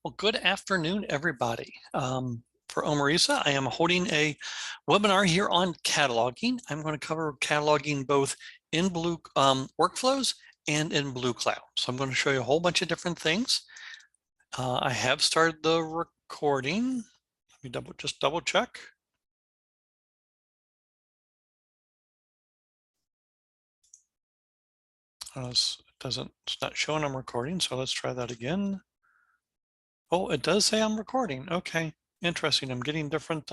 Well, good afternoon, everybody. For OME-RESA, I am holding a webinar here on cataloging. I'm going to cover cataloging both in Blue workflows and in Blue Cloud. So I'm going to show you a whole bunch of different things. I have started the recording. Let me just double check. It's not showing I'm recording, so let's try that again. Oh, it does say I'm recording. Okay, interesting. I'm getting different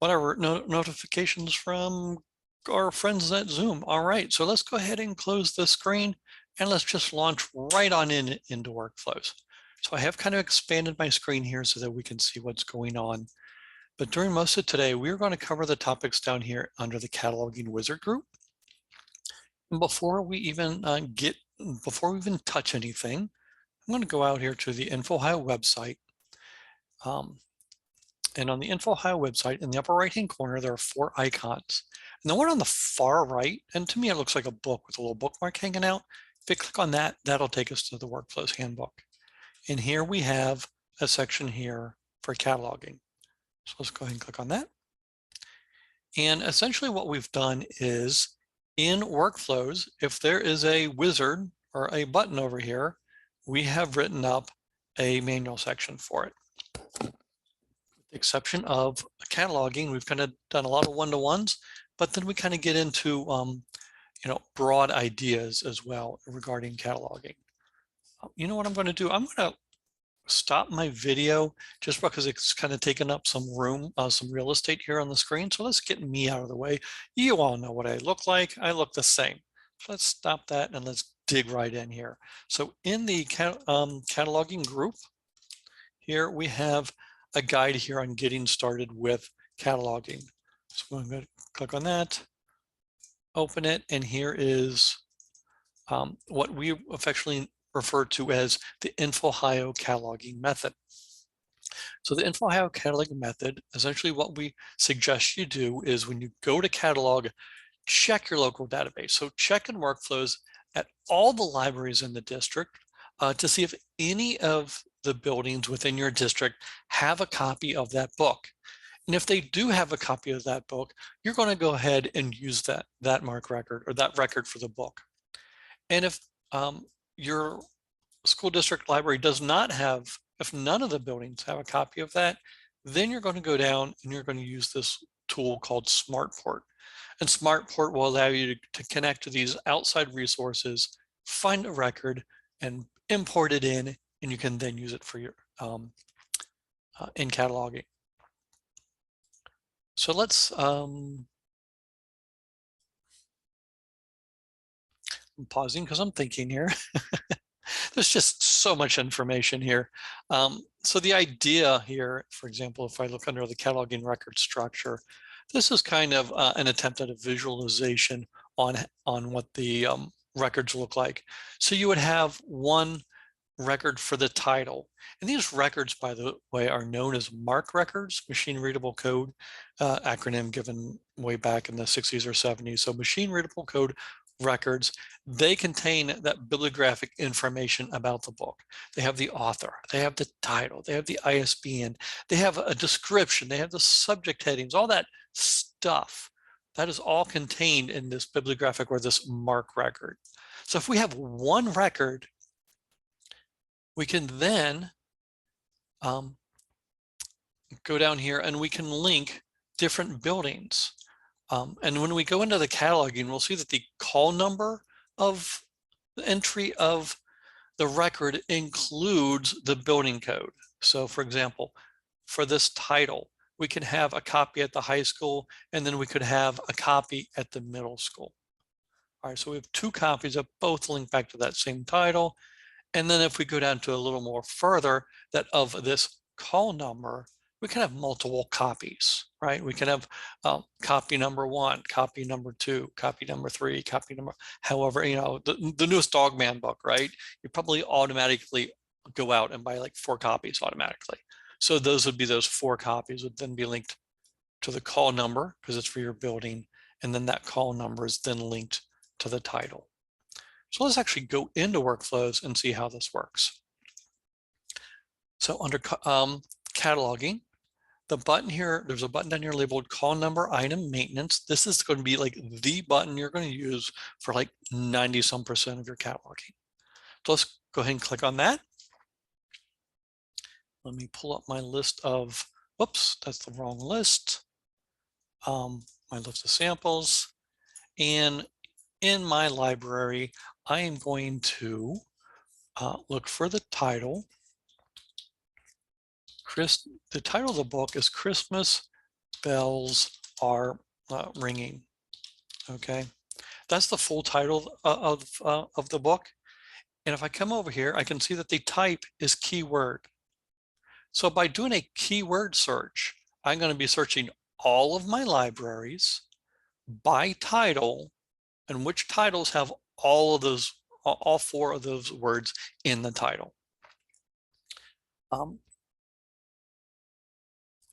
notifications from our friends at Zoom. All right, so let's go ahead and close the screen and let's just launch right on into workflows. So I have kind of expanded my screen here so that we can see what's going on. But during most of today, we're going to cover the topics down here under the cataloging wizard group. And before we even touch anything, I'm going to go out here to the INFOhio website. And on the INFOhio website, in the upper right-hand corner, there are 4 icons. And the one on the far right, and to me, it looks like a book with a little bookmark hanging out. If you click on that, that'll take us to the Workflows Handbook. And here we have a section here for cataloging. So let's go ahead and click on that. And essentially what we've done is in Workflows, if there is a wizard or a button over here, we have written up a manual section for it. With the exception of cataloging, we've kind of done a lot of one-to-ones, but then we kind of get into broad ideas as well regarding cataloging. You know what I'm going to do? I'm going to stop my video just because it's kind of taken up some room, some real estate here on the screen. So let's get me out of the way. You all know what I look like. I look the same. So let's stop that and let's dig right in here. So in the cataloging group, here we have a guide here on getting started with cataloging. So I'm going to click on that, open it, and here is what we affectionately refer to as the INFOhio cataloging method. So the INFOhio cataloging method, essentially what we suggest you do is when you go to catalog, check your local database. So check in workflows at all the libraries in the district to see if any of the buildings within your district have a copy of that book. And if they do have a copy of that book, you're going to go ahead and use that MARC record or that record for the book. And if your school district library does not have, if none of the buildings have a copy of that, then you're going to go down and you're going to use this tool called SmartPort. And SmartPort will allow you to connect to these outside resources, find a record, and import it in, and you can then use it for your in cataloging. So let's I'm pausing because I'm thinking here. There's just so much information here. So the idea here, for example, if I look under the cataloging record structure, this is kind of an attempt at a visualization on what the records look like. So you would have one record for the title. And these records, by the way, are known as MARC records, machine readable code, acronym given way back in the 60s or 70s. So machine readable code records, they contain that bibliographic information about the book. They have the author, they have the title, they have the ISBN, they have a description, they have the subject headings, all that stuff. That is all contained in this bibliographic or this MARC record. So if we have one record, we can then go down here and we can link different buildings. And when we go into the cataloging, we'll see that the call number of the entry of the record includes the building code. So for example, for this title, we can have a copy at the high school, and then we could have a copy at the middle school. All right, so we have 2 copies that both link back to that same title. And then if we go down to a little more further, that of this call number, we can have multiple copies, right? We can have copy number 1, copy number 2, copy number 3, copy number, however, the newest Dogman book, right? You probably automatically go out and buy like 4 copies automatically. So those would be those 4 copies would then be linked to the call number because it's for your building. And then that call number is then linked to the title. So let's actually go into workflows and see how this works. So under cataloging, the button here, there's a button down here labeled call number item maintenance. This is going to be like the button you're going to use for like 90% of your cataloging. So let's go ahead and click on that. Let me pull up my list of, whoops, that's the wrong list. My list of samples. And in my library, I am going to look for the title. The title of the book is Christmas Bells Are Ringing. Okay, that's the full title of the book. And if I come over here, I can see that the type is keyword. So by doing a keyword search, I'm going to be searching all of my libraries by title, and which titles have all of those, all 4 of those words in the title.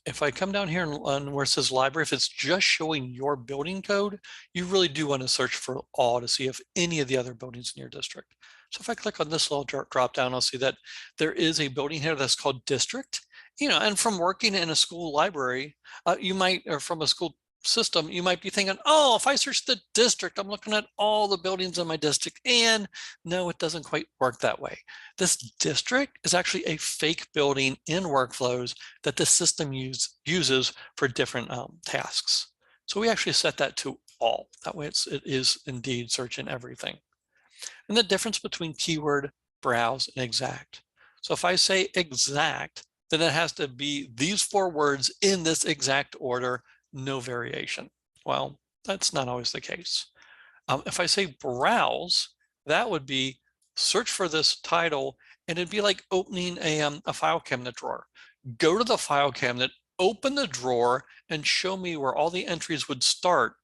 If I come down here and where it says library, if it's just showing your building code, you really do want to search for all to see if any of the other buildings in your district. So if I click on this little drop down, I'll see that there is a building here that's called district. You know, and from working in a school library, you might, or from a school system, you might be thinking, oh, if I search the district, I'm looking at all the buildings in my district. And no, it doesn't quite work that way. This district is actually a fake building in workflows that the system uses for different tasks. So we actually set that to all. That way it is indeed searching everything. And the difference between keyword, browse, and exact. So if I say exact, then it has to be these 4 words in this exact order, no variation. Well, that's not always the case. If I say browse, that would be search for this title, and it'd be like opening a file cabinet drawer. Go to the file cabinet, open the drawer, and show me where all the entries would start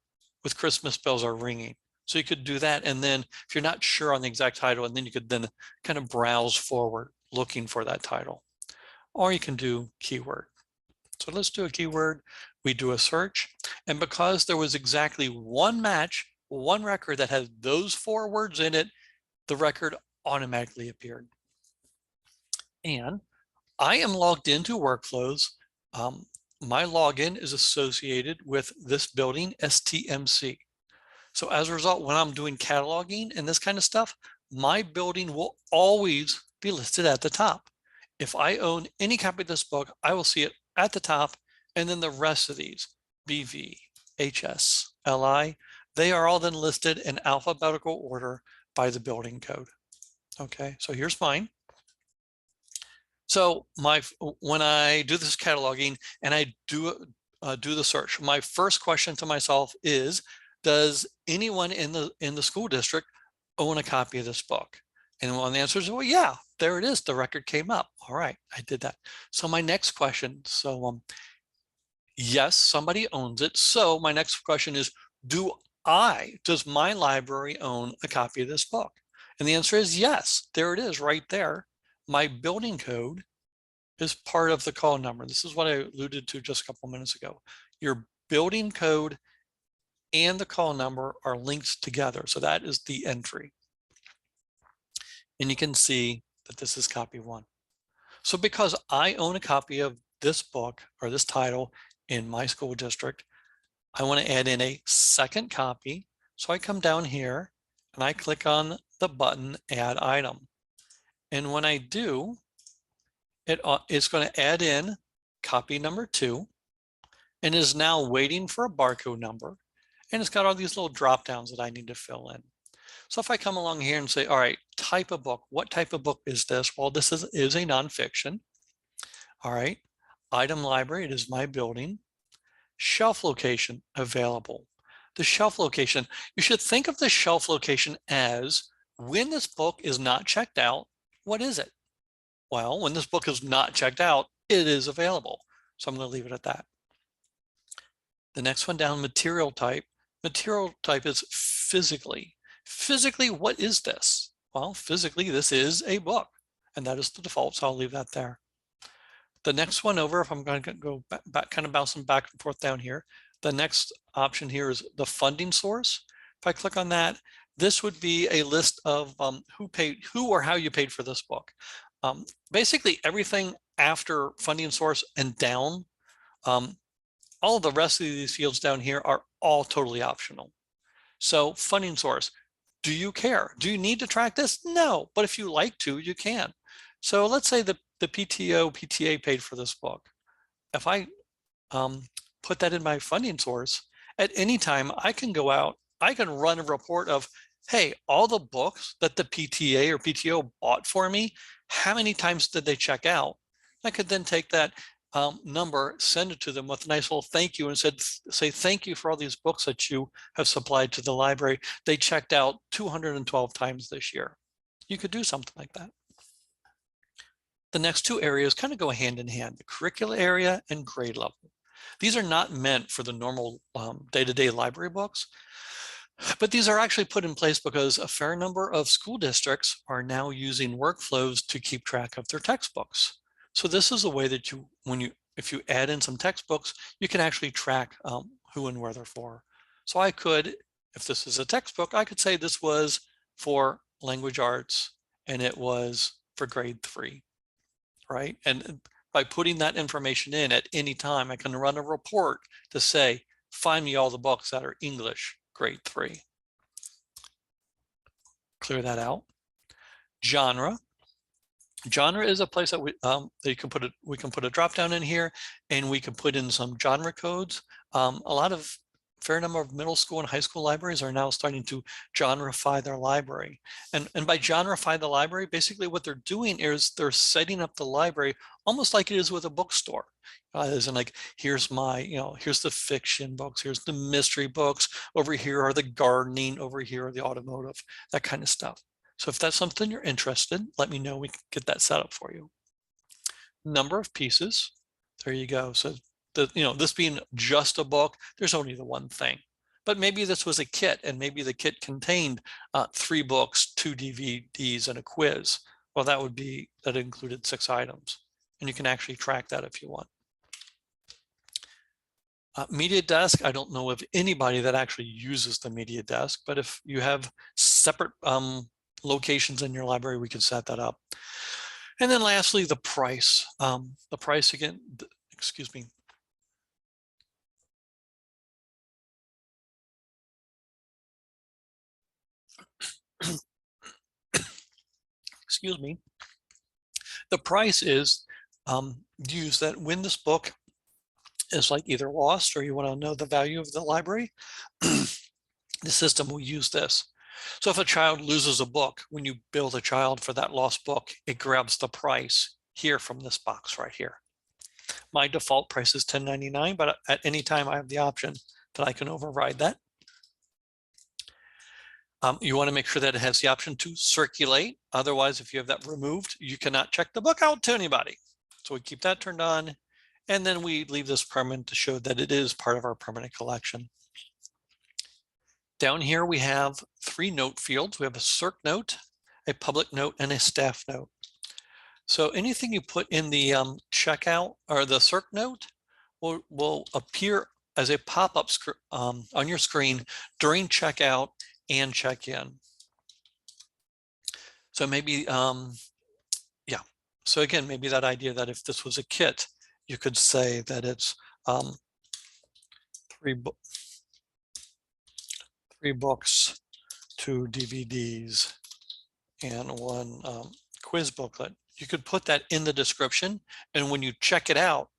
with Christmas bells are ringing. So you could do that, and then if you're not sure on the exact title, and then you could then kind of browse forward looking for that title. Or you can do keyword. So let's do a keyword. We do a search, and because there was exactly one match, one record that had those 4 words in it, the record automatically appeared. And I am logged into workflows. My login is associated with this building, STMC. So as a result, when I'm doing cataloging and this kind of stuff, my building will always be listed at the top. If I own any copy of this book, I will see it at the top, and then the rest of these, BV, HS, LI, they are all then listed in alphabetical order by the building code. Okay, so here's mine. So when I do this cataloging and I do the search, my first question to myself is, does anyone in the school district own a copy of this book? And one of the answers is, well, yeah, there it is. The record came up. All right, I did that. So my next question, yes, somebody owns it. So my next question is, does my library own a copy of this book? And the answer is yes, there it is right there. My building code is part of the call number. This is what I alluded to just a couple minutes ago. Your building code and the call number are linked together. So that is the entry. And you can see that this is copy 1. So because I own a copy of this book or this title in my school district, I want to add in a second copy. So I come down here and I click on the button Add Item. And when I do, it's going to add in copy number 2 and is now waiting for a barcode number. And it's got all these little drop downs that I need to fill in. So if I come along here and say, all right, type of book, what type of book is this? Well, this is a nonfiction. All right, item library, it is my building. Shelf location, available. The shelf location, you should think of the shelf location as when this book is not checked out, what is it? Well, when this book is not checked out, it is available. So I'm going to leave it at that. The next one down, material type. Material type is physically. Physically, what is this? Well, physically, this is a book, and that is the default, so I'll leave that there. The next one over, if I'm going to go back, kind of bouncing back and forth down here, the next option here is the funding source. If I click on that, this would be a list of who or how you paid for this book. Basically everything after funding source and down, all of the rest of these fields down here are all totally optional. So funding source, do you care? Do you need to track this? No, but if you like to, you can. So let's say the PTA paid for this book. If I put that in my funding source, at any time I can go out, I can run a report of, hey, all the books that the PTA or PTO bought for me, how many times did they check out? I could then take that number, send it to them with a nice little thank you and say thank you for all these books that you have supplied to the library. They checked out 212 times this year. You could do something like that. The next two areas kind of go hand in hand, the curricula area and grade level. These are not meant for the normal day-to-day library books, but these are actually put in place because a fair number of school districts are now using workflows to keep track of their textbooks. So this is a way that if you add in some textbooks, you can actually track who and where they're for. So I could, if this is a textbook, I could say this was for language arts and it was for grade 3, right? And by putting that information in at any time, I can run a report to say, find me all the books that are English grade 3. Clear that out. Genre. Genre is a place that we can put a drop down in here, and we can put in some genre codes. Fair number of middle school and high school libraries are now starting to genreify their library. And by genreify the library, basically what they're doing is they're setting up the library almost like it is with a bookstore. As in like, here's here's the fiction books, here's the mystery books, over here are the gardening, over here are the automotive, that kind of stuff. So if that's something you're interested, let me know, we can get that set up for you. Number of pieces, there you go. So this being just a book, there's only the one thing. But maybe this was a kit, and maybe the kit contained 3 books, 2 DVDs, and a quiz. Well, that included 6 items. And you can actually track that if you want. Media desk, I don't know of anybody that actually uses the media desk, but if you have separate locations in your library, we can set that up. And then lastly, the price. The price again, excuse me. Excuse me. The price is used that when this book is like either lost or you want to know the value of the library, the system will use this. So if a child loses a book, when you bill the child for that lost book, it grabs the price here from this box right here. My default price is $10.99, but at any time I have the option that I can override that. You want to make sure that it has the option to circulate. Otherwise, if you have that removed, you cannot check the book out to anybody. So we keep that turned on, and then we leave this permanent to show that it is part of our permanent collection. Down here, we have 3 note fields. We have a circ note, a public note, and a staff note. So anything you put in the checkout or the circ note will appear as a pop-up on your screen during checkout and check-in. So maybe, yeah. So again, maybe that idea that if this was a kit, you could say that it's 3 books, 2 DVDs, and 1 quiz booklet. You could put that in the description, and when you check it out,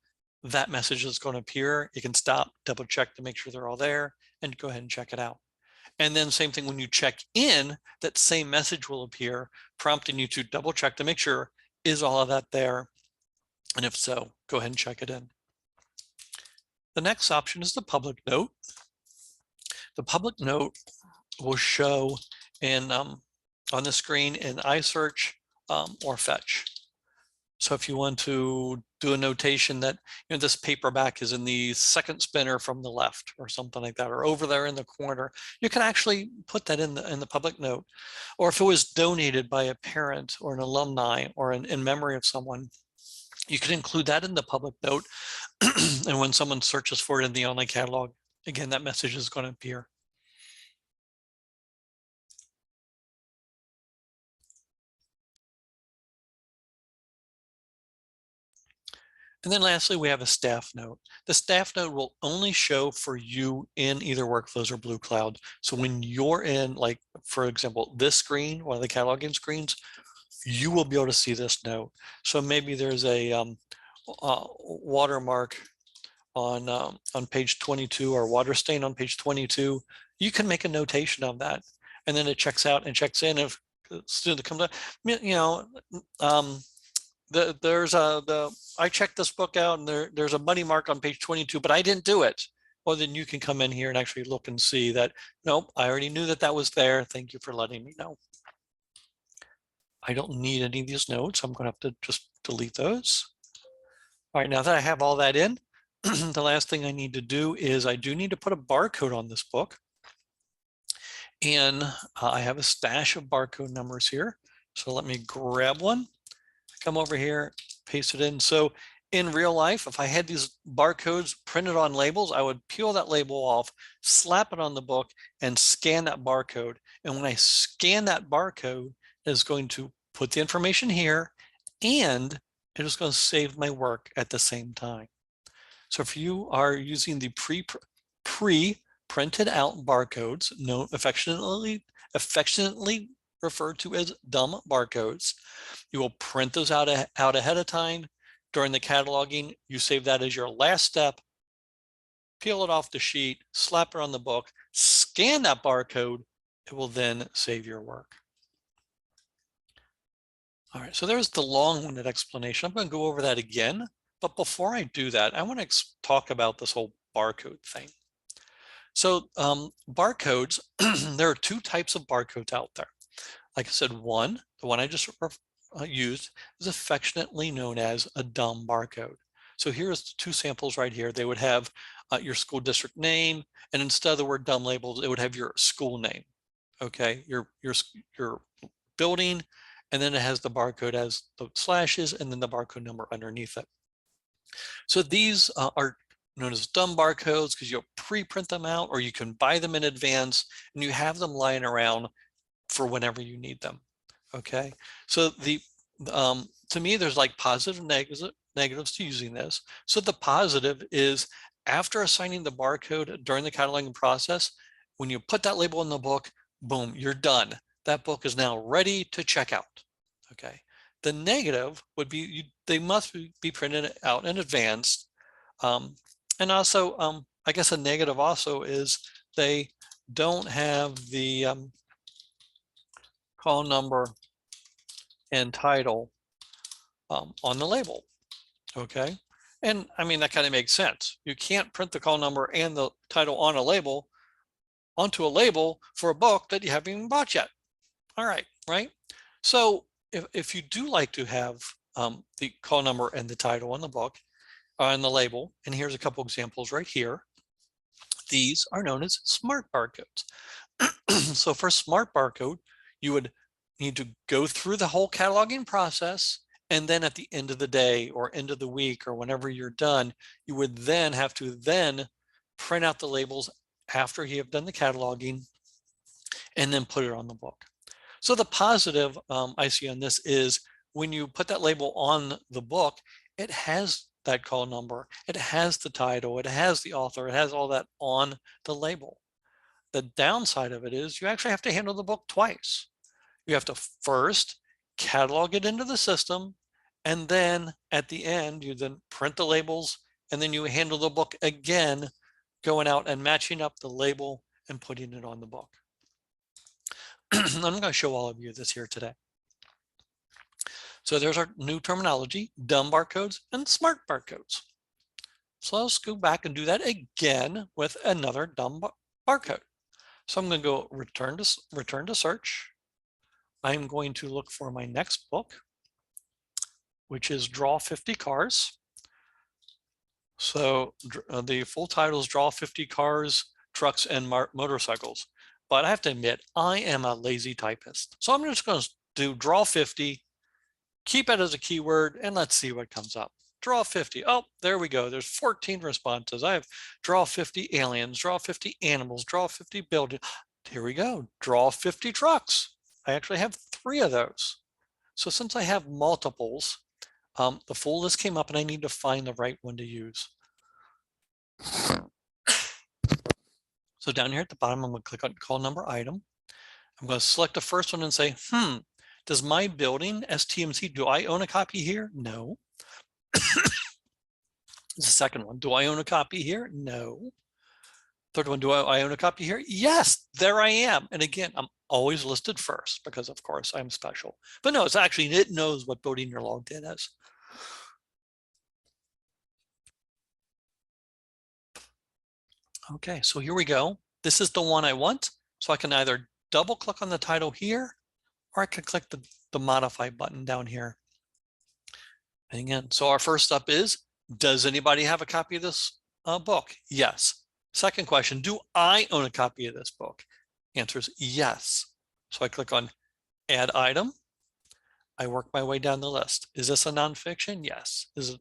that message is going to appear. You can stop, double check to make sure they're all there, and go ahead and check it out. And then same thing when you check in, that same message will appear, prompting you to double check to make sure, is all of that there? And if so, go ahead and check it in. The next option is the public note. The public note will show in on the screen in iSearch or Fetch. So if you want to do a notation that this paperback is in the second spinner from the left or something like that, or over there in the corner, you can actually put that in the public note. Or if it was donated by a parent or an alumni or in memory of someone, you can include that in the public note. And when someone searches for it in the online catalog, again, that message is going to appear. And then lastly, we have a staff note. The staff note will only show for you in either Workflows or Blue Cloud. So when you're in, like, for example, this screen, one of the cataloging screens, you will be able to see this note. So maybe there's a watermark on page 22 or water stain on page 22. You can make a notation of that. And then it checks out and checks in. If the student comes up, you know, I checked this book out and there's a muddy mark on page 22, but I didn't do it. Well, then you can come in here and actually look and see that, nope, I already knew that that was there. Thank you for letting me know. I don't need any of these notes. I'm going to have to just delete those. All right, now that I have all that in, the last thing I need to do is I do need to put a barcode on this book. And I have a stash of barcode numbers here. So let me grab one, come over here, paste it in. So in real life, if I had these barcodes printed on labels, I would peel that label off, slap it on the book, and scan that barcode. And when I scan that barcode, it's going to put the information here, and it is going to save my work at the same time. So if you are using the pre-printed out barcodes, known affectionately referred to as dumb barcodes, you will print those out ahead of time. During the cataloging, you save that as your last step, peel it off the sheet, slap it on the book, scan that barcode, it will then save your work. All right, so there's the long-winded explanation. I'm going to go over that again, but before I do that, I want to talk about this whole barcode thing. So barcodes, there are two types of barcodes out there. Like I said, the one I just used is affectionately known as a dumb barcode. So here's the two samples right here. They would have your school district name, and instead of the word dumb labels, it would have your school name. Okay, your building, and then it has the barcode as the slashes, and then the barcode number underneath it. So these are known as dumb barcodes because you'll pre-print them out, or you can buy them in advance, and you have them lying around for whenever you need them. Okay, so to me, there's like positive and negatives to using this. So the positive is after assigning the barcode during the cataloging process, when you put that label in the book, boom, you're done. That book is now ready to check out. Okay. The negative would be they must be printed out in advance. And also, I guess a negative also is they don't have the call number and title on the label. Okay. And I mean, that kind of makes sense. You can't print the call number and the title on a label onto a label for a book that you haven't even bought yet. All right, right? So if you do like to have the call number and the title on the book, on the label, and here's a couple examples right here, these are known as smart barcodes. So for smart barcode, you would need to go through the whole cataloging process, and then at the end of the day or end of the week or whenever you're done, you would then have to then print out the labels after you have done the cataloging and then put it on the book. So the positive I see on this is when you put that label on the book, it has that call number, it has the title, it has the author, it has all that on the label. The downside of it is you actually have to handle the book twice. You have to first catalog it into the system, and then at the end, you then print the labels, and then you handle the book again, going out and matching up the label and putting it on the book. I'm going to show all of you this here today. So there's our new terminology, dumb barcodes and smart barcodes. So let's go back and do that again with another dumb barcode. So I'm going to go return to search. I'm going to look for my next book, which is Draw 50 Cars. So the full title is Draw 50 Cars, Trucks, and Motorcycles. But I have to admit, I am a lazy typist. So I'm just going to do Draw 50, keep it as a keyword, and let's see what comes up. Draw 50. Oh, there we go. There's 14 responses. I have draw 50 aliens, draw 50 animals, draw 50 buildings. Here we go. Draw 50 trucks. I actually have 3 of those. So since I have multiples, the full list came up and I need to find the right one to use. So down here at the bottom, I'm going to click on call number item. I'm going to select the first one and say, does my building, STMC, do I own a copy here? No. The second one, do I own a copy here? No. Third one, do I own a copy here? Yes, there I am. And again, I'm always listed first because of course I'm special. But no, it's actually, it knows what building you're logged in as. Okay, so here we go. This is the one I want. So I can either double click on the title here, or I can click the modify button down here. And again, so our first step is, does anybody have a copy of this book? Yes. Second question, do I own a copy of this book? Answer is yes. So I click on add item. I work my way down the list. Is this a nonfiction? Yes. Is it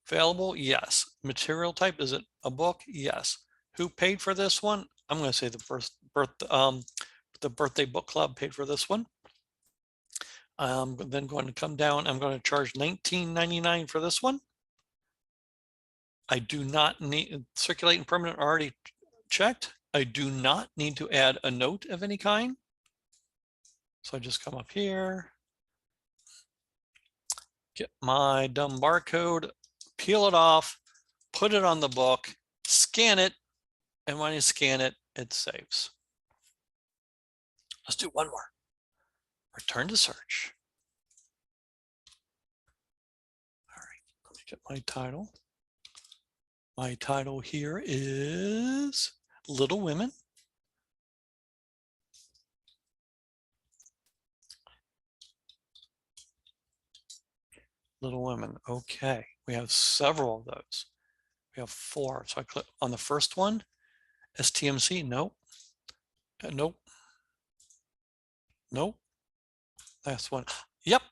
available? Yes. Material type, is it a book? Yes. Who paid for this one? I'm going to say the birthday book club paid for this one. I'm then going to come down. I'm going to charge $19.99 for this one. I do not need circulate and permanent already checked. I do not need to add a note of any kind. So I just come up here, get my dumb barcode, peel it off, put it on the book, scan it, and when you scan it, it saves. Let's do one more. Return to search. All right, let me get my title. My title here is Little Women. Little Women. Okay, we have several of those. We have 4. So I click on the first one. STMC. Nope. Nope. Nope. Last one. Yep.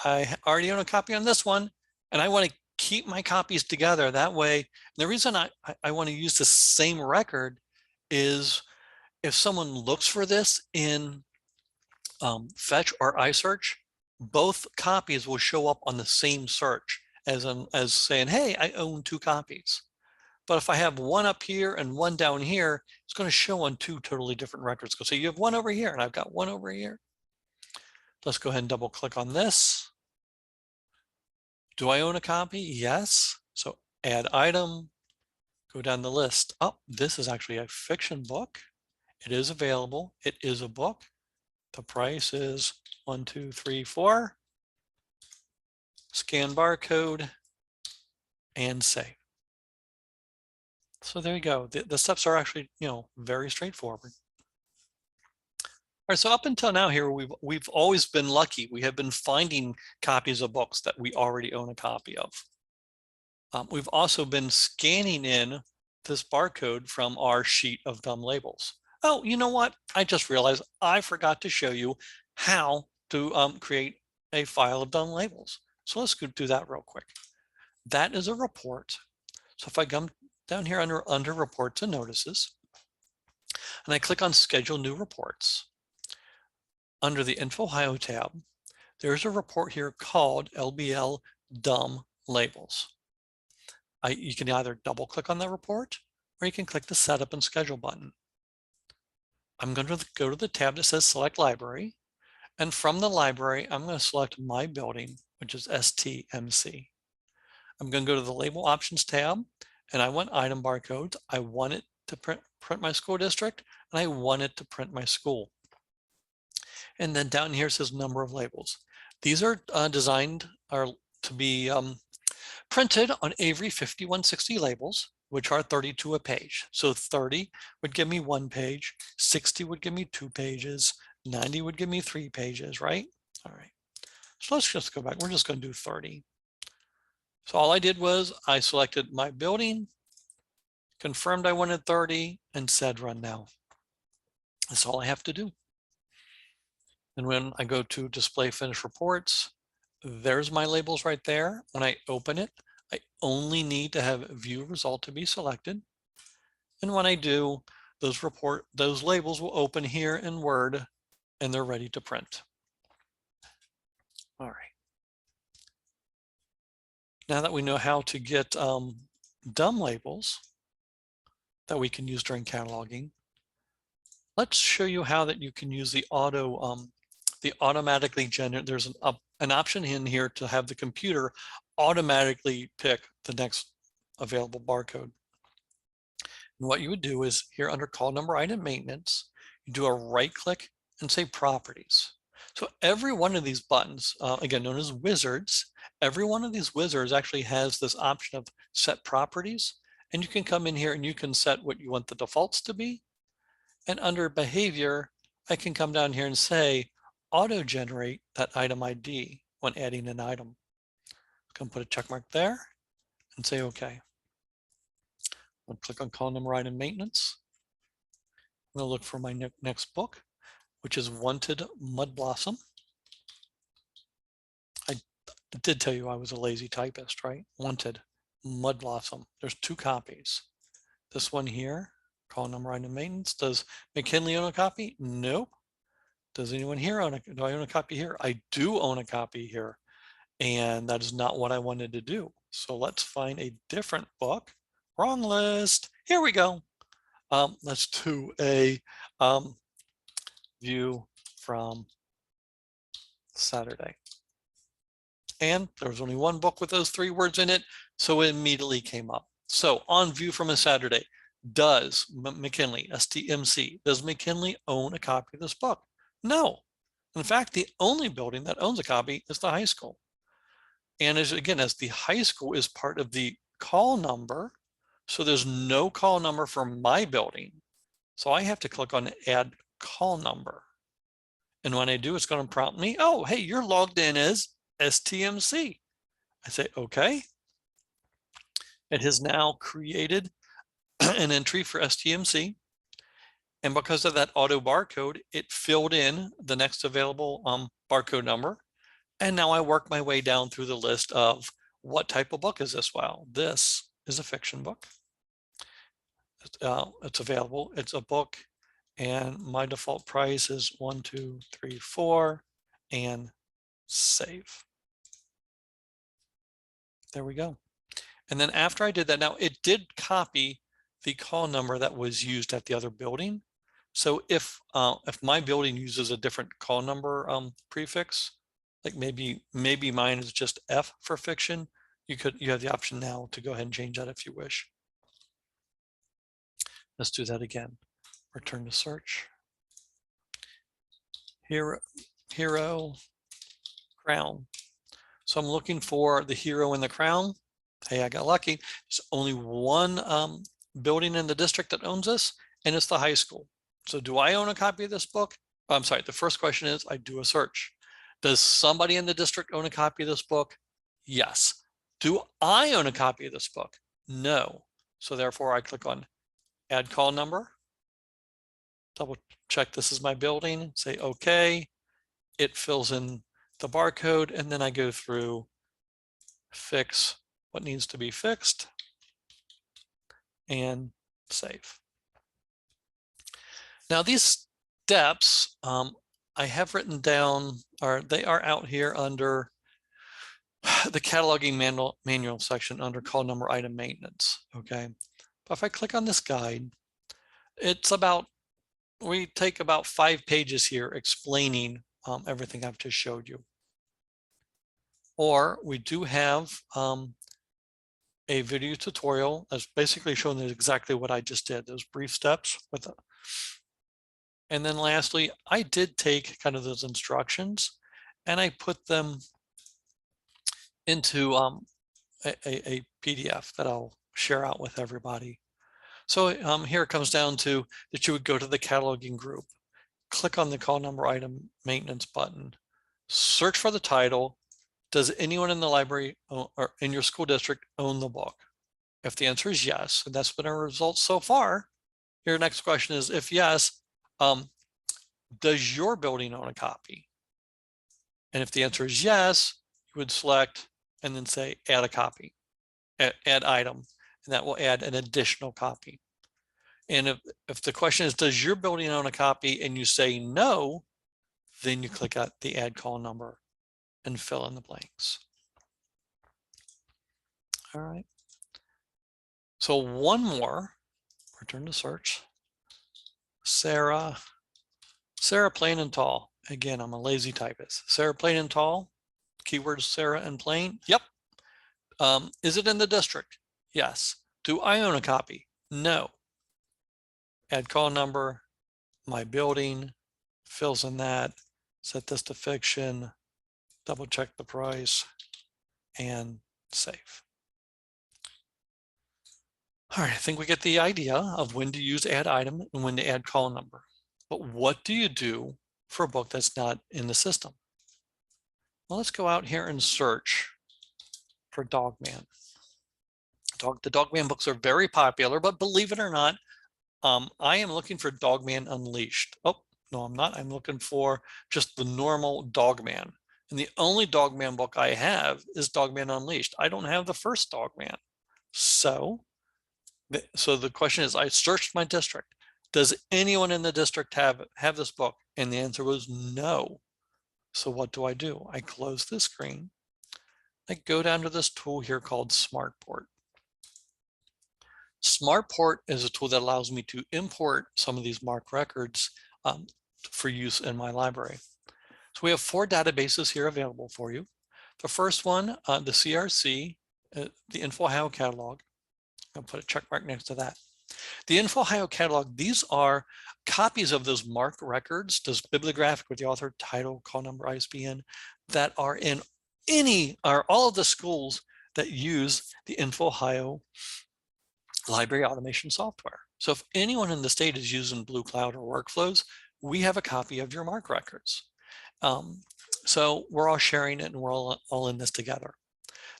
I already own a copy on this one, and I want to keep my copies together that way. The reason I want to use the same record is if someone looks for this in Fetch or iSearch, both copies will show up on the same search as saying, hey, I own 2 copies. But if I have one up here and one down here, it's going to show on 2 totally different records. So you have one over here and I've got one over here. Let's go ahead and double click on this. Do I own a copy? Yes. So add item, go down the list. Oh, this is actually a fiction book. It is available. It is a book. The price is 1, 2, 3, 4. Scan barcode and save. So there you go. The steps are actually, very straightforward. All right, so up until now here, we've always been lucky. We have been finding copies of books that we already own a copy of. We've also been scanning in this barcode from our sheet of dumb labels. Oh, you know what? I just realized I forgot to show you how to create a file of dumb labels. So let's go do that real quick. That is a report. So if I come down here under reports and notices, and I click on schedule new reports, under the INFOhio tab, there's a report here called LBL dumb labels. You can either double click on the report or you can click the setup and schedule button. I'm going to go to the tab that says select library, and from the library I'm going to select my building, which is STMC. I'm going to go to the label options tab, and I want item barcodes. I want it to print my school district, and I want it to print my school. And then down here says number of labels. These are designed to be printed on Avery 5160 labels, which are 32 a page. So 30 would give me 1 page, 60 would give me 2 pages, 90 would give me 3 pages, right? All right. So let's just go back. We're just going to do 30. So all I did was I selected my building, confirmed I wanted 30, and said run now. That's all I have to do. And when I go to display finished reports, there's my labels right there. When I open it, I only need to have view result to be selected. And when I do, those labels will open here in Word and they're ready to print. All right. Now that we know how to get dumb labels that we can use during cataloging, let's show you how that you can use the automatically generate. There's an option in here to have the computer automatically pick the next available barcode. And what you would do is here under call number item maintenance, you do a right click and say properties. So every one of these buttons, again known as wizards, every one of these wizards actually has this option of set properties. And you can come in here and you can set what you want the defaults to be. And under behavior, I can come down here and say auto generate that item ID when adding an item. Come put a check mark there and say okay. I'll click on call number item maintenance. I'm going to look for my next book, which is Wanted Mud Blossom. I did tell you I was a lazy typist, right? Wanted Mud Blossom. There's 2 copies. This one here, call number item maintenance. Does McKinley own a copy? Nope. Does anyone here own do I own a copy here? I do own a copy here. And that is not what I wanted to do. So let's find a different book. Wrong list. Here we go. Let's do a view from Saturday. And there was only one book with those 3 words in it, so it immediately came up. So on view from a Saturday, does McKinley, STMC, does McKinley own a copy of this book? No. In fact, the only building that owns a copy is the high school. And as the high school is part of the call number, so there's no call number for my building. So I have to click on add call number. And when I do, it's going to prompt me, oh, hey, you're logged in as STMC. I say, okay. It has now created an entry for STMC. And because of that auto barcode, it filled in the next available barcode number. And now I work my way down through the list of what type of book is this? Well, this is a fiction book. It's available. It's a book. And my default price is 1, 2, 3, 4, and save. There we go. And then after I did that, now it did copy the call number that was used at the other building. So if my building uses a different call number prefix, like maybe mine is just F for fiction, you have the option now to go ahead and change that if you wish. Let's do that again. Return to search. Hero, crown. So I'm looking for the hero in the crown. Hey, I got lucky. There's only one building in the district that owns this, and it's the high school. So do I own a copy of this book? I'm sorry, the first question is I do a search. Does somebody in the district own a copy of this book? Yes. Do I own a copy of this book? No. So therefore I click on add call number, double check this is my building, say okay. It fills in the barcode, and then I go through fix what needs to be fixed and save. Now these steps I have written down, they are out here under the cataloging manual section under call number item maintenance. Okay, but if I click on this guide, it's we take about 5 pages here explaining everything I've just showed you. Or we do have a video tutorial that's basically showing exactly what I just did, those brief steps with it. And then lastly, I did take kind of those instructions and I put them into a PDF that I'll share out with everybody. So here it comes down to that you would go to the cataloging group, click on the call number item maintenance button, search for the title. Does anyone in the library or in your school district own the book? If the answer is yes, and that's been our results so far, your next question is, if yes, does your building own a copy? And if the answer is yes, you would select and then say add a copy, add item, and that will add an additional copy. And if the question is, does your building own a copy, and you say no, then you click at the add call number and fill in the blanks. All right. So one more, return to search. Sarah Plain and Tall. Again, I'm a lazy typist. Sarah Plain and Tall, keywords Sarah and Plain. Yep. Is it in the district? Yes. Do I own a copy? No. Add call number, my building, fills in that, set this to fiction, double check the price, and save. All right, I think we get the idea of when to use add item and when to add call number. But what do you do for a book that's not in the system? Well, let's go out here and search for Dogman. The Dogman books are very popular, but believe it or not, I am looking for Dogman Unleashed. Oh, no, I'm not. I'm looking for just the normal Dogman. And the only Dogman book I have is Dogman Unleashed. I don't have the first Dogman. So the question is, I searched my district. Does anyone in the district have this book? And the answer was no. So what do? I close this screen. I go down to this tool here called SmartPort. SmartPort is a tool that allows me to import some of these MARC records for use in my library. So we have 4 databases here available for you. The first one, the CRC, the INFOhio catalog. I'll put a check mark next to that. The INFOhio catalog, these are copies of those MARC records, those bibliographic with the author, title, call number, ISBN, that are in all of the schools that use the INFOhio library automation software. So if anyone in the state is using Blue Cloud or Workflows, we have a copy of your MARC records. So we're all sharing it and we're all in this together.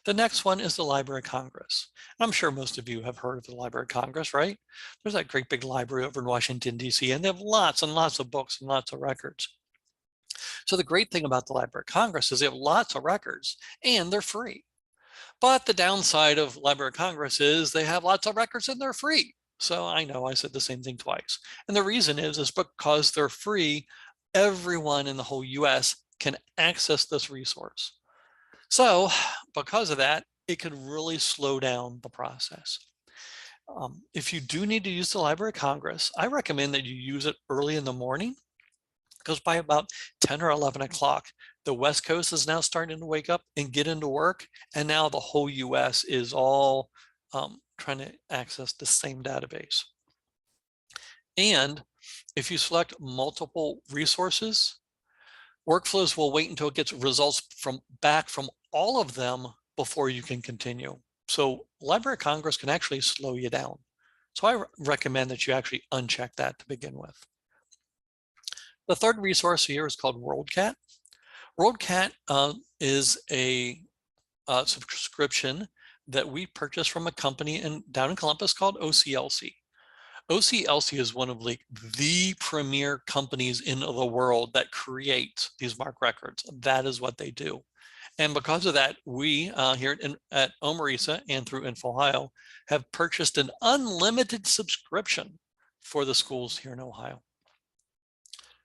The next one is the Library of Congress. I'm sure most of you have heard of the Library of Congress, right? There's that great big library over in Washington, D.C., and they have lots and lots of books and lots of records. So the great thing about the Library of Congress is they have lots of records and they're free. But the downside of Library of Congress is they have lots of records and they're free. So I know I said the same thing twice. And the reason is because they're free, everyone in the whole US can access this resource. So because of that, it could really slow down the process. If you do need to use the Library of Congress, I recommend that you use it early in the morning, because by about 10 or 11 o'clock, the West Coast is now starting to wake up and get into work. And now the whole US is all trying to access the same database. And if you select multiple resources, Workflows will wait until it gets results back from all of them before you can continue. So Library of Congress can actually slow you down. So I recommend that you actually uncheck that to begin with. The third resource here is called WorldCat. WorldCat is a subscription that we purchased from a company down in Columbus called OCLC. OCLC is one of the premier companies in the world that create these MARC records. That is what they do. And because of that, we here at OME-RESA and through INFOhio have purchased an unlimited subscription for the schools here in Ohio.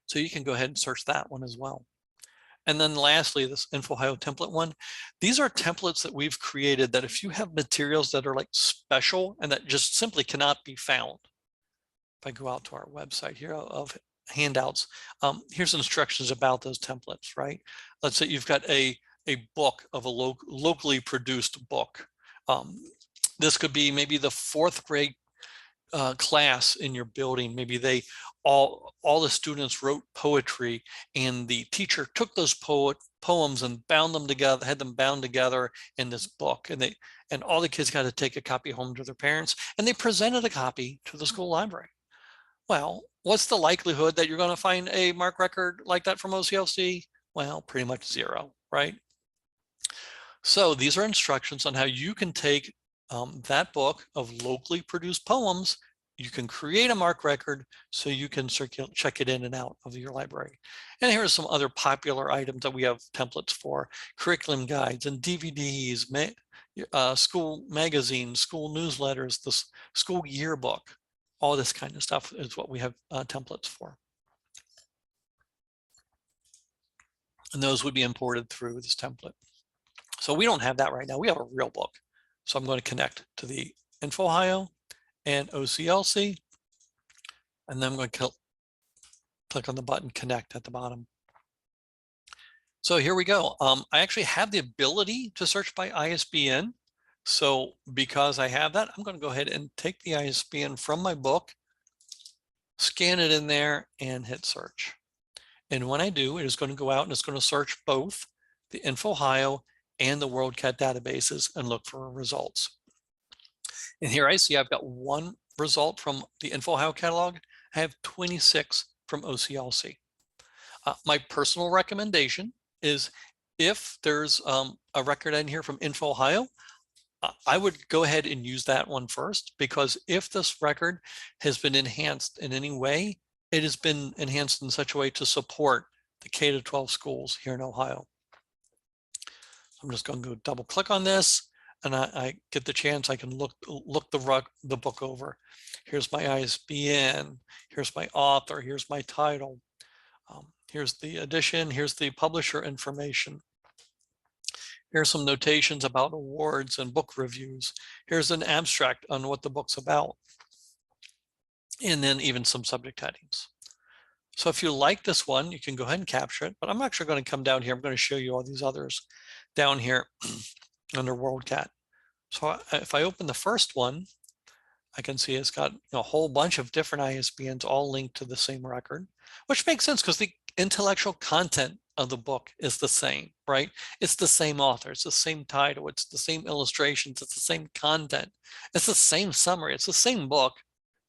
So you can go ahead and search that one as well. And then lastly, this INFOhio template one. These are templates that we've created that if you have materials that are special and that just simply cannot be found. If I go out to our website here of handouts, here's instructions about those templates, right? Let's say you've got a book of a locally produced book. This could be maybe the 4th grade class in your building. Maybe all the students wrote poetry and the teacher took those poems and bound them together, had them bound together in this book. And all the kids got to take a copy home to their parents and they presented a copy to the school library. Well, what's the likelihood that you're going to find a MARC record like that from OCLC? Well, pretty much 0, right? So these are instructions on how you can take that book of locally produced poems. You can create a MARC record so you can check it in and out of your library. And here are some other popular items that we have templates for: curriculum guides and DVDs, school magazines, school newsletters, the school yearbook. All this kind of stuff is what we have templates for. And those would be imported through this template. So we don't have that right now. We have a real book. So I'm going to connect to the INFOhio and OCLC, and then I'm going to click on the button connect at the bottom. So here we go. I actually have the ability to search by ISBN. So because I have that, I'm going to go ahead and take the ISBN from my book, scan it in there, and hit search. And when I do, it is going to go out and it's going to search both the INFOhio and the WorldCat databases and look for results. And here I see I've got one result from the INFOhio catalog. I have 26 from OCLC. My personal recommendation is if there's a record in here from INFOhio, I would go ahead and use that one first, because if this record has been enhanced in any way, it has been enhanced in such a way to support the K-12 schools here in Ohio. I'm just going to go double click on this, and I get the chance I can look the book over. Here's my ISBN, here's my author, here's my title, here's the edition, here's the publisher information. Here's some notations about awards and book reviews. Here's an abstract on what the book's about. And then even some subject headings. So if you like this one, you can go ahead and capture it, but I'm actually going to come down here. I'm going to show you all these others down here under WorldCat. So if I open the first one, I can see it's got a whole bunch of different ISBNs all linked to the same record, which makes sense because the intellectual content of the book is the same, right? It's the same author, it's the same title, it's the same illustrations, it's the same content, it's the same summary, it's the same book,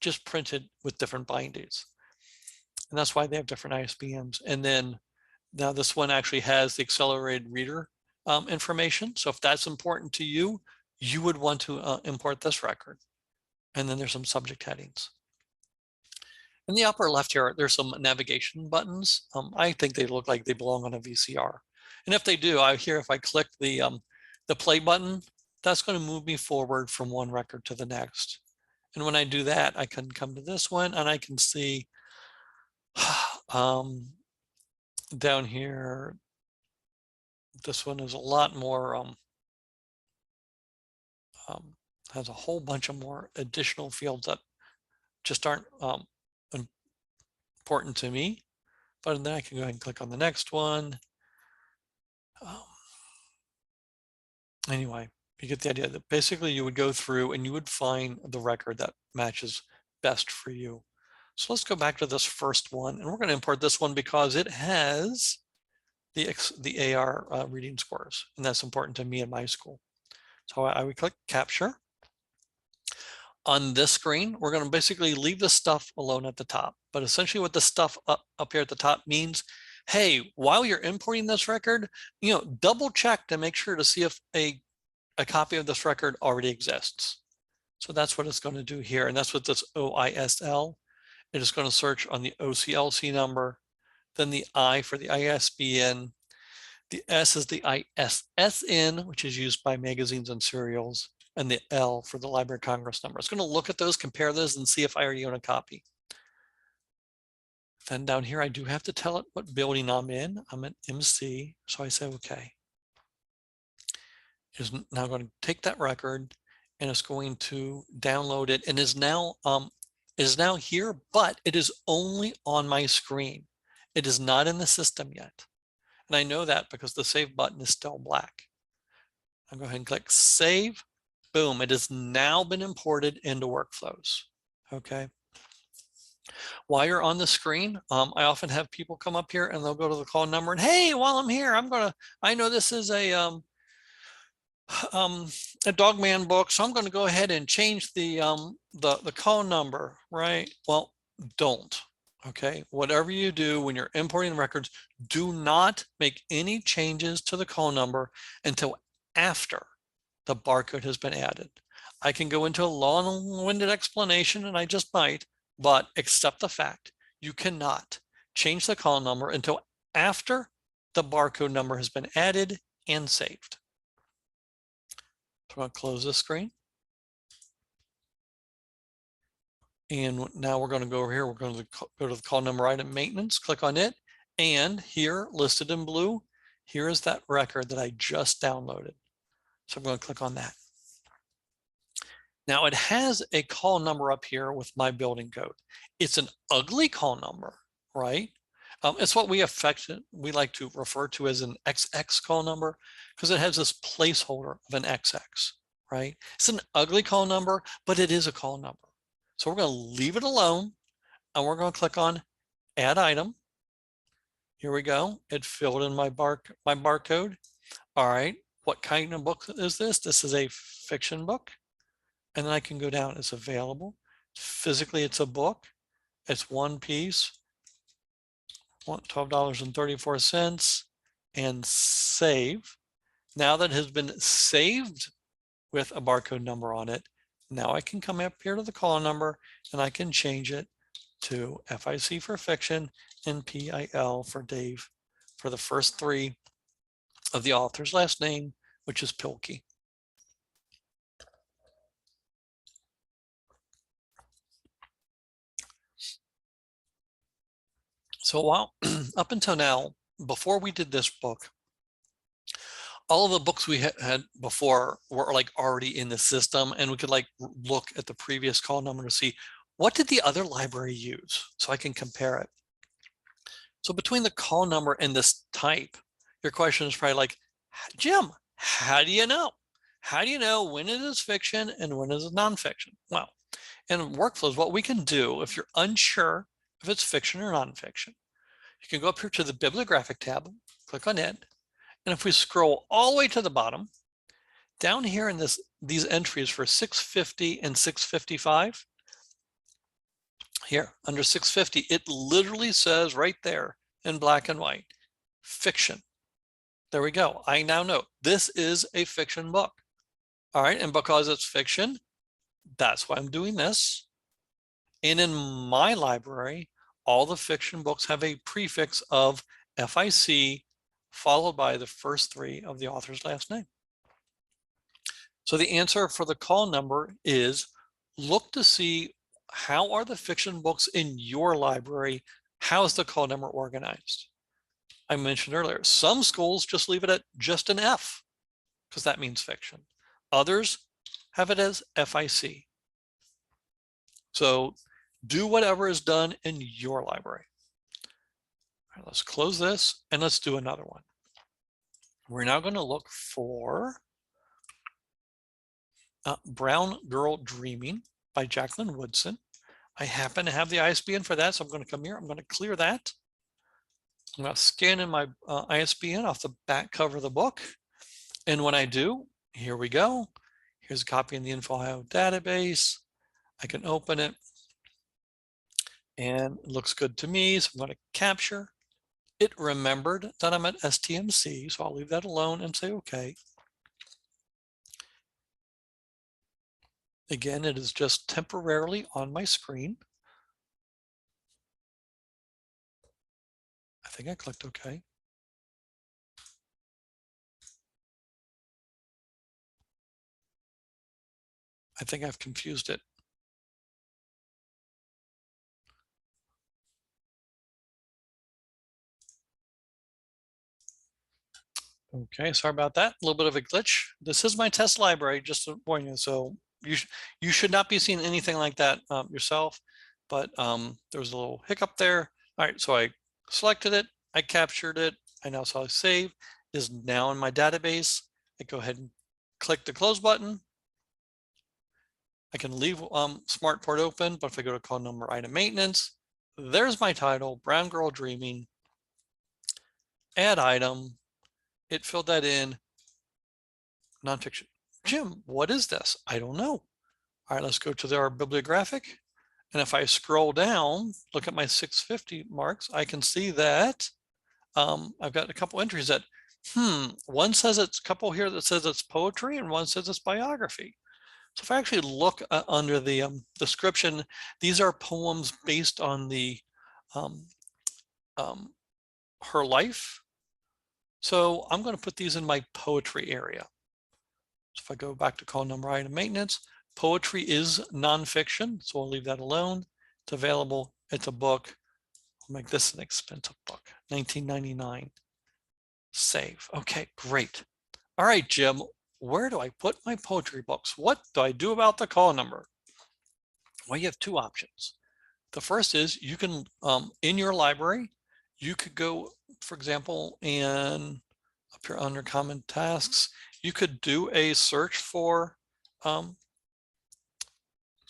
just printed with different bindings. And that's why they have different ISBNs. And then now this one actually has the accelerated reader information. So if that's important to you, you would want to import this record. And then there's some subject headings. In the upper left here, there's some navigation buttons. I think they look like they belong on a VCR. And if they do, if I click the play button, that's going to move me forward from one record to the next. And when I do that, I can come to this one and I can see down here, this one is a lot more, has a whole bunch of more additional fields that just aren't important to me. But then I can go ahead and click on the next one. Anyway, you get the idea that basically you would go through and you would find the record that matches best for you. So let's go back to this first one, and we're going to import this one because it has the AR reading scores, and that's important to me in my school. So I would click capture. On this screen, we're going to basically leave the stuff alone at the top, but essentially what the stuff up here at the top means, hey, while you're importing this record, double check to make sure to see if a copy of this record already exists. So that's what it's going to do here, and that's what this OISL. It is going to search on the OCLC number, then the I for the ISBN, the S is the ISSN, which is used by magazines and serials, and the L for the Library of Congress number. It's going to look at those, compare those, and see if I already own a copy. Then down here, I do have to tell it what building I'm in. I'm at MC, so I say okay. It is now going to take that record, and it's going to download it, and is now here, but it is only on my screen. It is not in the system yet. And I know that because the save button is still black. I'll go ahead and click save. Boom, it has now been imported into workflows. Okay. While you're on the screen, I often have people come up here and they'll go to the call number and, hey, while I'm here, I know this is a Dogman book, so I'm going to go ahead and change the call number, right? Well, don't. Okay, whatever you do when you're importing records, do not make any changes to the call number until after the barcode has been added. I can go into a long-winded explanation, and I just might, but accept the fact you cannot change the call number until after the barcode number has been added and saved. So I'm going to close this screen. And now we're going to go over here. We're going to go to the call number item maintenance, click on it. And here listed in blue, here is that record that I just downloaded. So I'm going to click on that. Now it has a call number up here with my building code. It's an ugly call number, right? It's what we like to refer to as an XX call number because it has this placeholder of an XX, right? It's an ugly call number, but it is a call number. So we're going to leave it alone and we're going to click on Add Item. Here we go. It filled in my barcode. All right. What kind of book is this? This is a fiction book. And then I can go down. It's available. Physically, it's a book. It's one piece. $12.34 and save. Now that it has been saved with a barcode number on it, now I can come up here to the call number and I can change it to FIC for fiction and PIL for Dave for the first three of the author's last name, which is Pilkey. So while up until now, before we did this book, all of the books we had before were like already in the system, and we could like look at the previous call number to see what did the other library use, so I can compare it. So between the call number and this type, your question is probably like, Jim, how do you know? How do you know when it is fiction and when it is nonfiction? Well, in workflows, what we can do if you're unsure if it's fiction or nonfiction, you can go up here to the bibliographic tab, click on it, and if we scroll all the way to the bottom, down here in these entries for 650 and 655, here under 650, it literally says right there in black and white, fiction. There we go. I now know this is a fiction book. All right, and because it's fiction, that's why I'm doing this. And in my library, all the fiction books have a prefix of FIC followed by the first three of the author's last name. So the answer for the call number is look to see how are the fiction books in your library, how is the call number organized? I mentioned earlier, some schools just leave it at just an F because that means fiction. Others have it as FIC. So do whatever is done in your library. All right, let's close this and let's do another one. We're now going to look for Brown Girl Dreaming by Jacqueline Woodson. I happen to have the ISBN for that, so I'm going to come here. I'm going to clear that. I'm going to scan in my ISBN off the back cover of the book. And when I do, here we go. Here's a copy in the INFOhio database. I can open it. And it looks good to me, so I'm going to capture. It remembered that I'm at STMC, so I'll leave that alone and say okay. Again, it is just temporarily on my screen. I think I clicked OK. I think I've confused it. Okay, sorry about that. A little bit of a glitch. This is my test library, just to warn you. So you should not be seeing anything like that yourself, but there was a little hiccup there. All right, so I selected it, I captured it, I now saw save. It is now in my database. I go ahead and click the close button. I can leave SmartPort open, but if I go to call number item maintenance, there's my title, Brown Girl Dreaming, add item. It filled that in, nonfiction. Jim, what is this? I don't know. All right, let's go to our bibliographic. And if I scroll down, look at my 650 marks, I can see that I've got a couple entries that, one says it's a couple here that says it's poetry and one says it's biography. So if I actually look under the description, these are poems based on the her life. So I'm going to put these in my poetry area. So if I go back to call number item maintenance, poetry is nonfiction, so I'll leave that alone. It's available. It's a book. I'll make this an expensive book, $19.99. Save. Okay, great. All right, Jim, where do I put my poetry books? What do I do about the call number? Well, you have two options. The first is you can, in your library, you could go, for example, and up here under common tasks, you could do a search for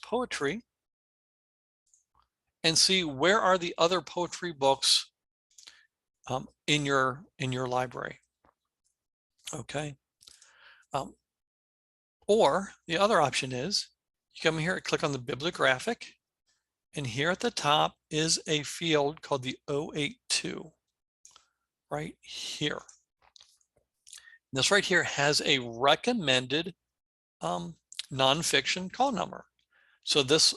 poetry and see where are the other poetry books in your library. Okay. Or the other option is you come here and click on the bibliographic, and here at the top is a field called the 082 right here. This right here has a recommended nonfiction call number. So this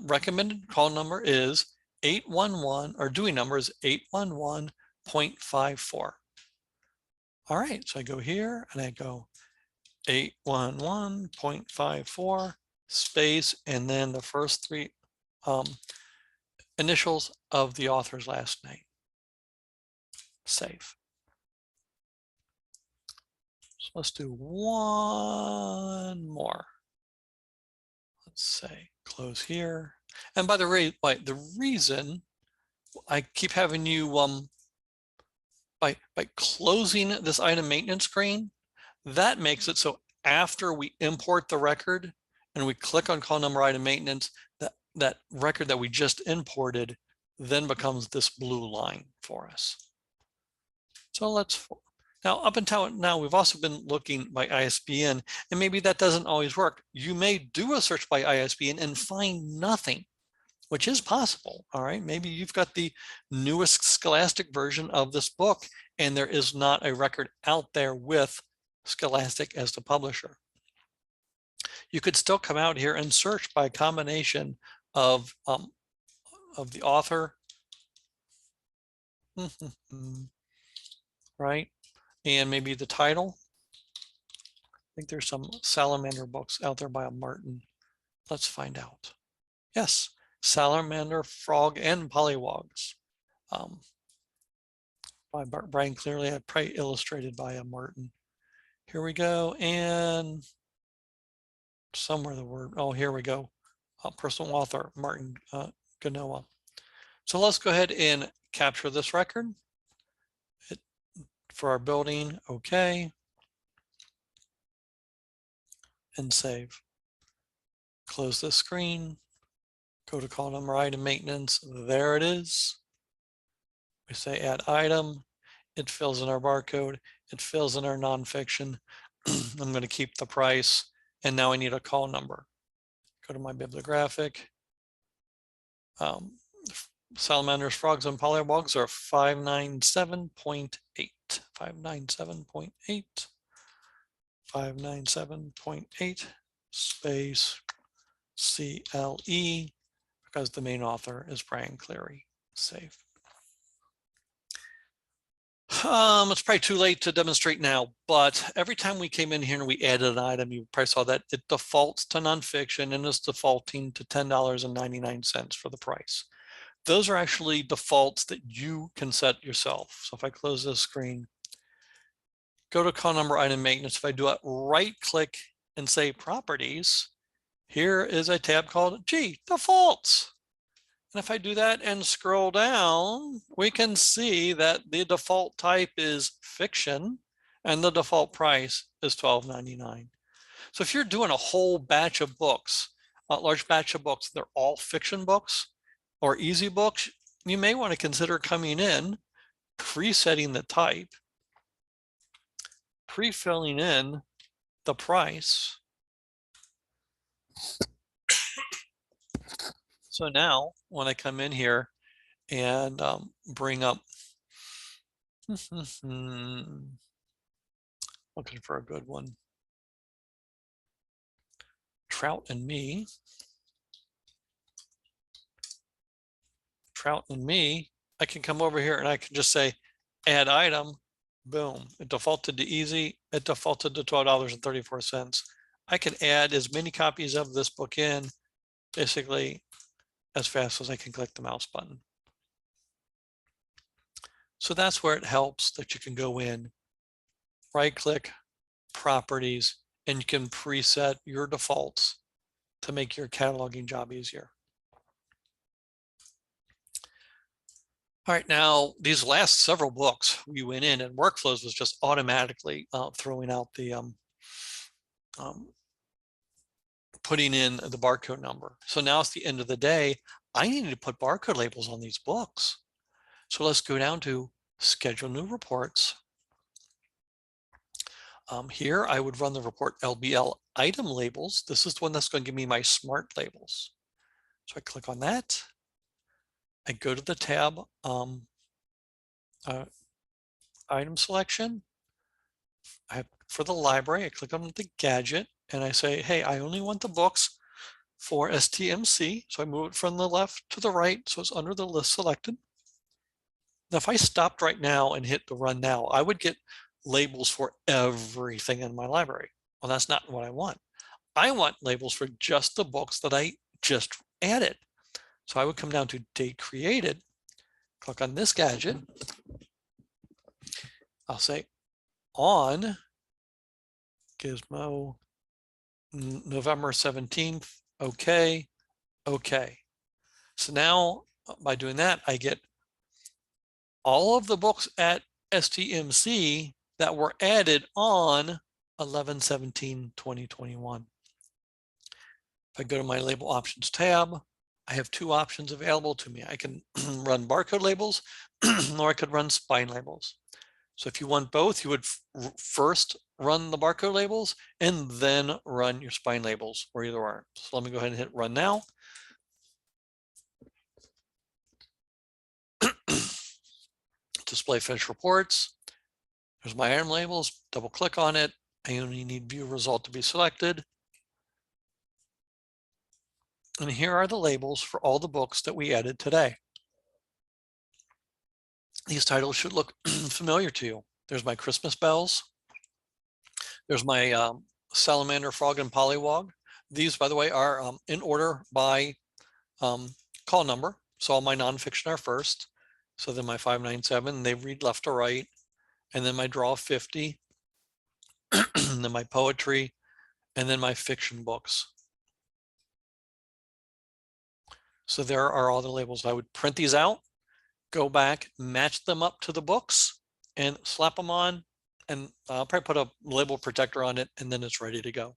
recommended call number is 811, or Dewey number is 811.54. All right, so I go here and I go 811.54 space, and then the first three initials of the author's last name. Save. So let's do one more. Let's say close here. And by the way, the reason I keep having you by closing this item maintenance screen, that makes it so after we import the record and we click on call number item maintenance, that record that we just imported then becomes this blue line for us. So let's, now up until now, we've also been looking by ISBN, and maybe that doesn't always work. You may do a search by ISBN and find nothing, which is possible. All right, maybe you've got the newest Scholastic version of this book and there is not a record out there with Scholastic as the publisher. You could still come out here and search by a combination of the author, right, and maybe the title. I think there's some salamander books out there by a Martin. Let's find out. Yes, Salamander, Frog, and Pollywogs by Brian Clearly, probably illustrated by a Martin. Here we go, and somewhere the word, oh, here we go. Personal author, Martin Ganoa. So let's go ahead and capture this record for our building. Okay. And save. Close this screen. Go to call number item maintenance. There it is. We say add item. It fills in our barcode. It fills in our nonfiction. I'm going to keep the price. And now I need a call number. Go to my bibliographic. Salamanders, frogs, and pollywogs are 597.8. 597.8. 597.8 space CLE, because the main author is Brian Cleary. Save. It's probably too late to demonstrate now, but every time we came in here and we added an item, you probably saw that it defaults to nonfiction and is defaulting to $10.99 for the price. Those are actually defaults that you can set yourself. So if I close this screen, go to call number item maintenance. If I do it, right click and say properties, here is a tab called defaults. And if I do that and scroll down, we can see that the default type is fiction and the default price is $12.99. So if you're doing a whole batch of books, a large batch of books, they're all fiction books or easy books, you may want to consider coming in, presetting the type, pre-filling in the price. So now when I come in here and bring up, looking for a good one, Trout and Me. Trout and Me, I can come over here and I can just say add item, boom, it defaulted to easy, it defaulted to $12.34. I can add as many copies of this book in basically as fast as I can click the mouse button. So that's where it helps that you can go in, right click, properties, and you can preset your defaults to make your cataloging job easier. All right, now these last several books we went in and Workflows was just automatically throwing out the putting in the barcode number. So now it's the end of the day. I needed to put barcode labels on these books. So let's go down to Schedule New Reports. Here I would run the report LBL item labels. This is the one that's going to give me my smart labels. So I click on that. I go to the tab item selection. For the library, I click on the gadget and I say, hey, I only want the books for STMC. So I move it from the left to the right, so it's under the list selected. Now, if I stopped right now and hit the run now, I would get labels for everything in my library. Well, that's not what I want. I want labels for just the books that I just added. So I would come down to date created, click on this gadget. I'll say on Gizmo November 17th, okay, okay. So now by doing that, I get all of the books at STMC that were added on 11/17/2021. If I go to my label options tab, I have two options available to me. I can run barcode labels or I could run spine labels. So if you want both, you would first run the barcode labels and then run your spine labels or either or. So let me go ahead and hit run now. Display finished reports. There's my item labels, double click on it. I only need view result to be selected. And here are the labels for all the books that we added today. These titles should look familiar to you. There's my Christmas Bells. There's my Salamander, Frog, and Pollywog. These, by the way, are in order by call number. So all my nonfiction are first. So then my 597, they read left to right. And then my draw 50, and then my poetry, and then my fiction books. So there are all the labels. I would print these out, go back, match them up to the books, and slap them on, and I'll probably put a label protector on it, and then it's ready to go.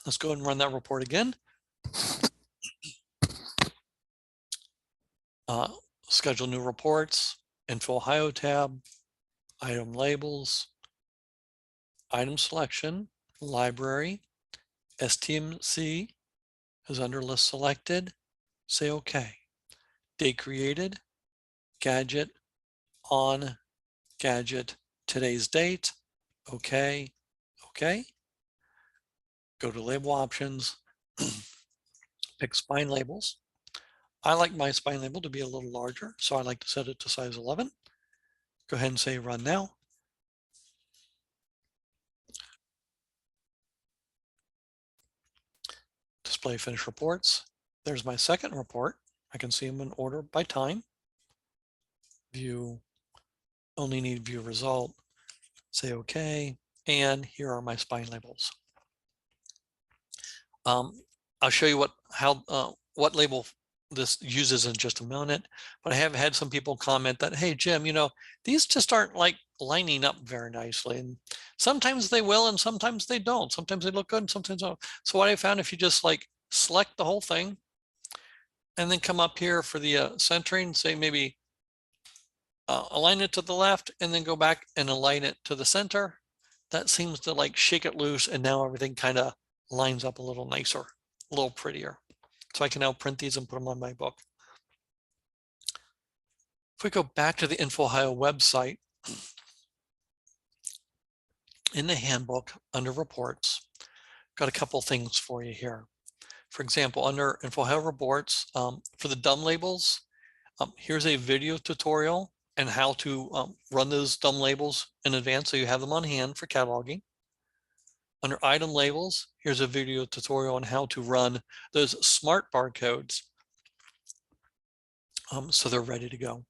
Let's go ahead and run that report again. Schedule new reports, INFOhio tab, item labels, item selection, library, STMC is under list selected, say okay. Date created, gadget, on, gadget, today's date, okay, okay. Go to label options, pick spine labels. I like my spine label to be a little larger, so I like to set it to size 11. Go ahead and say run now. Display finished reports. There's my second report. I can see them in order by time. View, only need view result, say okay, and here are my spine labels. I'll show you what label this uses in just a minute, but I have had some people comment that, hey, Jim, you know, these just aren't like lining up very nicely. And sometimes they will, and sometimes they don't. Sometimes they look good and sometimes don't. So what I found, if you just like select the whole thing and then come up here for the centering, say maybe align it to the left and then go back and align it to the center, that seems to like shake it loose. And now everything kind of lines up a little nicer, a little prettier. So I can now print these and put them on my book. If we go back to the INFOhio website, in the handbook under reports, got a couple things for you here. For example, under INFOhio reports, for the dumb labels, here's a video tutorial and how to run those dumb labels in advance so you have them on hand for cataloging. Under item labels, here's a video tutorial on how to run those smart barcodes so they're ready to go.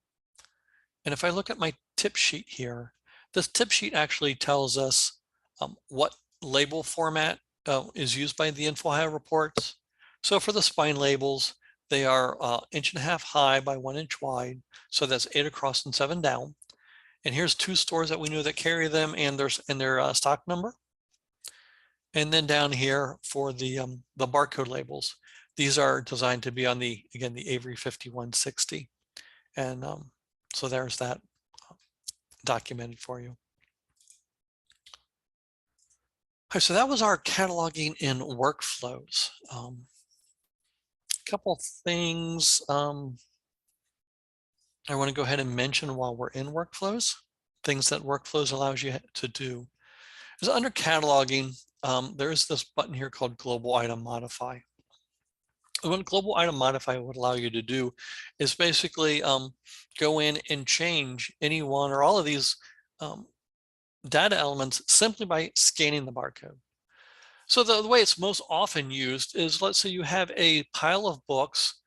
And if I look at my tip sheet here, this tip sheet actually tells us What label format is used by the INFOhio reports? So for the spine labels, they are 1.5 inches high by 1 inch wide. So that's 8 across and 7 down. And here's 2 stores that we know that carry them and their stock number. And then down here for the barcode labels, these are designed to be on the Avery 5160. And so there's that documented for you. Okay, so that was our cataloging in workflows. A couple things I want to go ahead and mention while we're in workflows, things that workflows allows you to do. Is under cataloging, there is this button here called Global Item Modify. What Global Item Modify would allow you to do is basically go in and change any one or all of these data elements simply by scanning the barcode. So the way it's most often used is, let's say you have a pile of books,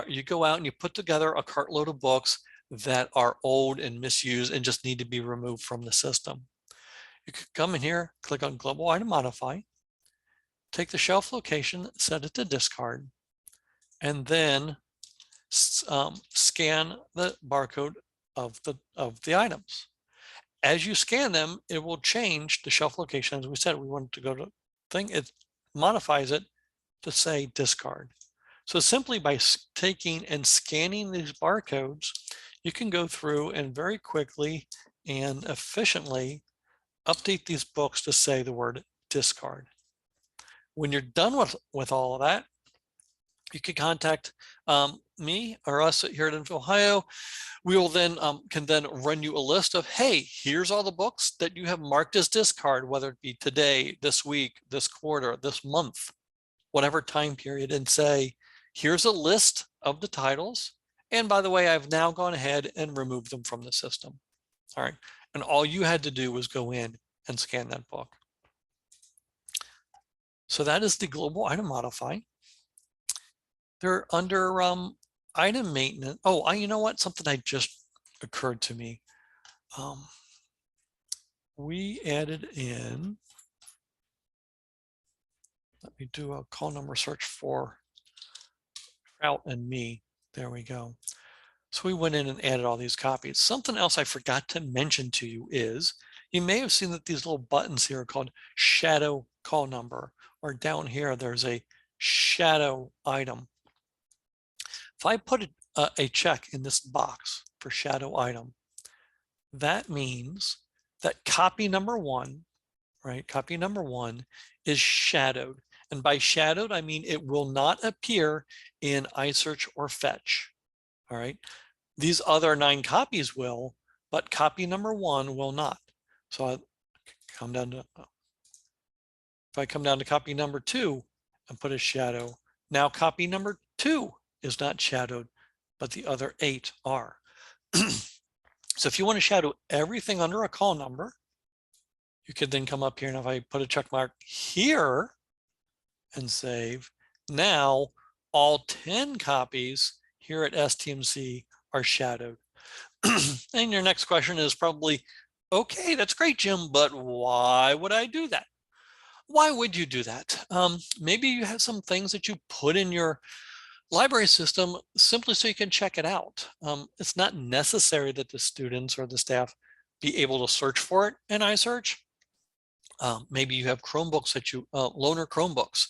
you go out and you put together a cartload of books that are old and misused and just need to be removed from the system. You could come in here, click on Global Item Modify, take the shelf location, set it to discard, and then scan the barcode of the items. As you scan them, it will change the shelf location. As we said, we want to go to thing, it modifies it to say discard. So simply by taking and scanning these barcodes, you can go through and very quickly and efficiently update these books to say the word discard. When you're done with all of that, you can contact me or us here at INFOhio. We will then can then run you a list of, hey, here's all the books that you have marked as discard, whether it be today, this week, this quarter, this month, whatever time period, and say, here's a list of the titles. And by the way, I've now gone ahead and removed them from the system. All right. And all you had to do was go in and scan that book. So that is the Global Item Modify. They're under item maintenance. Oh, you know what? Something that just occurred to me. We added in, let me do a call number search for Trout and me. There we go. So we went in and added all these copies. Something else I forgot to mention to you is, you may have seen that these little buttons here are called shadow call number, or down here, there's a shadow item. If I put a check in this box for shadow item, that means that copy number 1, right? Copy number 1 is shadowed. And by shadowed, I mean it will not appear in iSearch or Fetch. All right. These other 9 copies will, but copy number 1 will not. So I come down to, if I come down to copy number 2 and put a shadow, now copy number 2 is not shadowed, but the other 8 are. So if you want to shadow everything under a call number, you could then come up here, and if I put a check mark here and save, now all 10 copies here at STMC are shadowed. And your next question is probably, okay, that's great, Jim, but why would I do that? Why would you do that? Maybe you have some things that you put in your library system simply so you can check it out. It's not necessary that the students or the staff be able to search for it in iSearch. Maybe you have Chromebooks that you, loaner Chromebooks.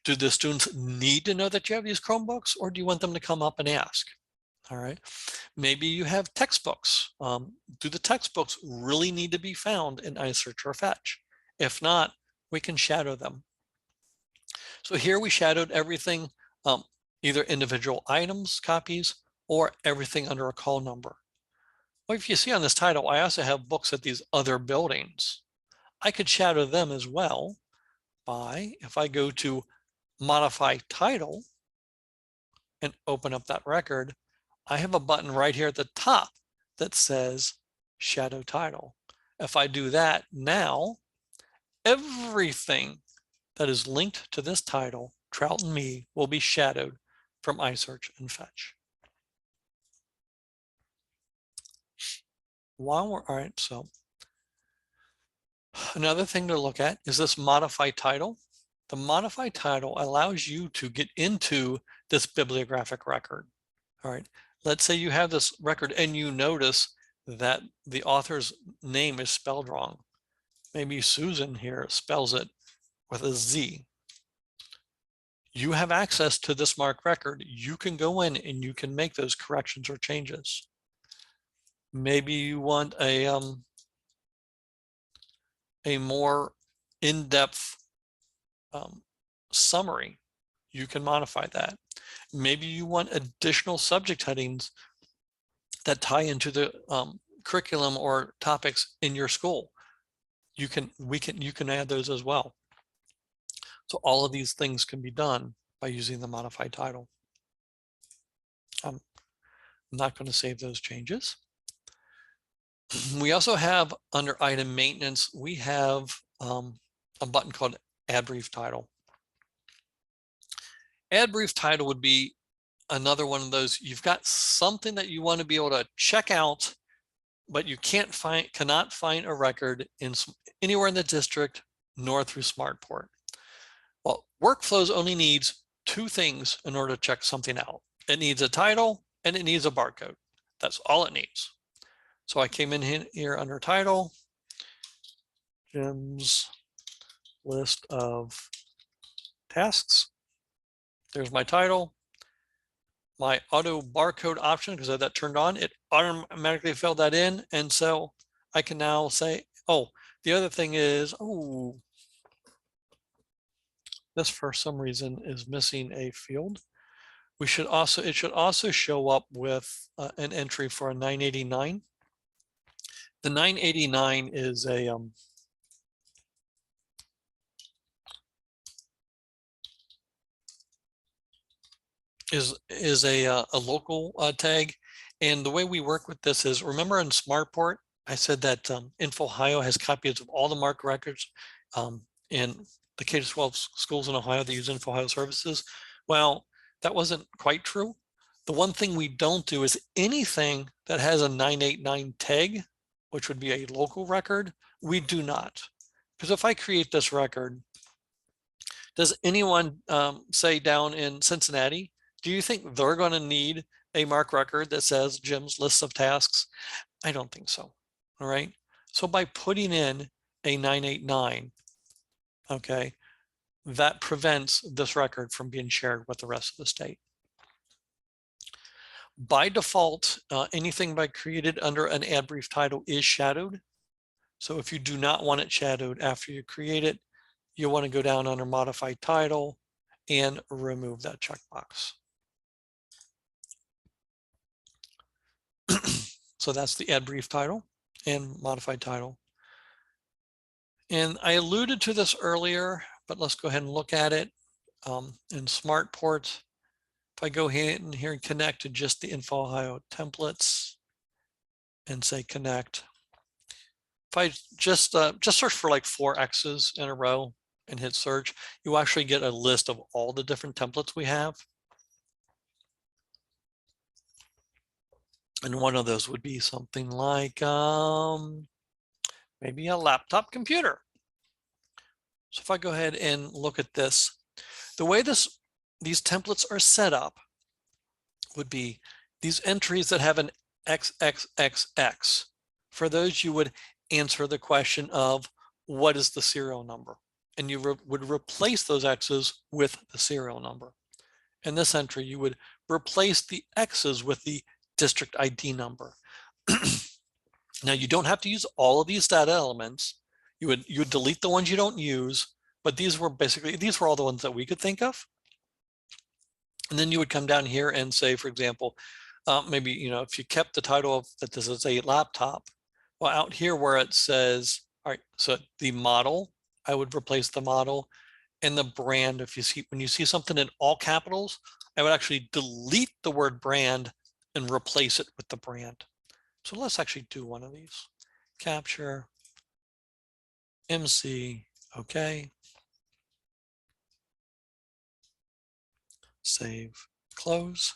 Do the students need to know that you have these Chromebooks, or do you want them to come up and ask? All right. Maybe you have textbooks. Do the textbooks really need to be found in iSearch or Fetch? If not, we can shadow them. So here we shadowed everything, either individual items, copies, or everything under a call number. Well, if you see on this title, I also have books at these other buildings. I could shadow them as well by, if I go to modify title and open up that record, I have a button right here at the top that says shadow title. If I do that now, everything that is linked to this title, Trout and Me, will be shadowed from iSearch and Fetch. While we're, all right, so Another thing to look at is this modify title. The modify title allows you to get into this bibliographic record. All right, let's say you have this record and you notice that the author's name is spelled wrong. Maybe Susan here spells it with a Z. You have access to this MARC record. You can go in and you can make those corrections or changes. Maybe you want a more in-depth summary. You can modify that. Maybe you want additional subject headings that tie into the curriculum or topics in your school. You can add those as well. So all of these things can be done by using the modified title. I'm not going to save those changes. We also have under item maintenance, we have a button called add brief title. Add brief title would be another one of those, you've got something that you want to be able to check out, but you cannot find a record anywhere in the district nor through SmartPort. Well, workflows only needs two things in order to check something out. It needs a title and it needs a barcode. That's all it needs. So I came in here under title, Jim's list of tasks. There's my title. My auto barcode option, because I had that turned on, it automatically filled that in. And so I can now say, oh, the other thing is, oh, this for some reason is missing a field. It should also show up with an entry for a 989. The 989 is a a local tag, and the way we work with this is, remember in SmartPort I said that INFOhio has copies of all the MARC records in the K-12 schools in Ohio that use INFOhio services. Well, that wasn't quite true. The one thing we don't do is anything that has a 989 tag, which would be a local record, we do not. Because if I create this record, does anyone say down in Cincinnati, do you think they're going to need a MARC record that says Jim's list of tasks? I don't think so. All right. So by putting in a 989, okay, that prevents this record from being shared with the rest of the state. By default, anything created under an add brief title is shadowed. So if you do not want it shadowed after you create it, you'll want to go down under modified title and remove that checkbox. So that's the add brief title and modified title. And I alluded to this earlier, but let's go ahead and look at it. In SmartPort, if I go here and connect to just the INFOhio templates and say connect, if I just search for like 4 X's in a row and hit search, you actually get a list of all the different templates we have. And one of those would be something like maybe a laptop computer. So if I go ahead and look at this, the way these templates are set up would be these entries that have an XXXX. For those, you would answer the question of what is the serial number? And you would replace those X's with the serial number. In this entry, you would replace the X's with the district ID number. Now, you don't have to use all of these data elements. You would delete the ones you don't use, but these were all the ones that we could think of. And then you would come down here and say, for example, maybe, if you kept the title of that this is a laptop, well, out here where it says, all right, so the model, I would replace the model, and the brand. When you see something in all capitals, I would actually delete the word brand and replace it with the brand. So let's actually do one of these. Capture, MC, okay. Save, close.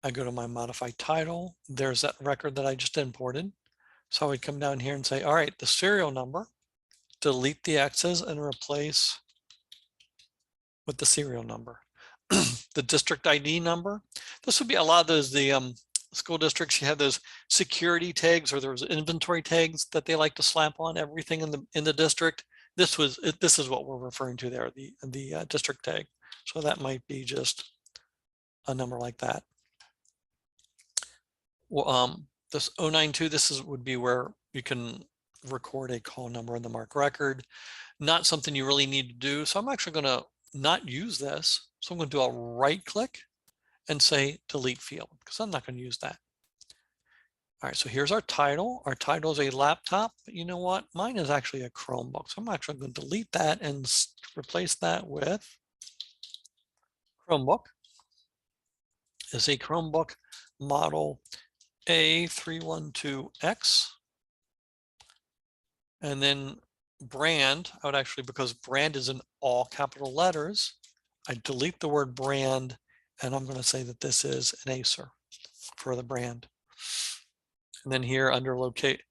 I go to my modified title. There's that record that I just imported. So we'd come down here and say, all right, the serial number, delete the X's and replace with the serial number. The district ID number, this would be a lot of those, the school districts, you have those security tags or those inventory tags that they like to slap on everything in the district. This is what we're referring to there, the district tag. So that might be just a number like that. Well, this 092, would be where you can record a call number in the MARC record. Not something you really need to do. So I'm actually going to not use this. So I'm going to do a right click and say delete field because I'm not going to use that. All right, so here's our title. Our title is a laptop, but you know what? Mine is actually a Chromebook. So I'm actually going to delete that and replace that with Chromebook. Is a Chromebook model A312X. And then brand, I would actually, because brand is in all capital letters, I delete the word brand and I'm going to say that this is an Acer for the brand. And then here under locate,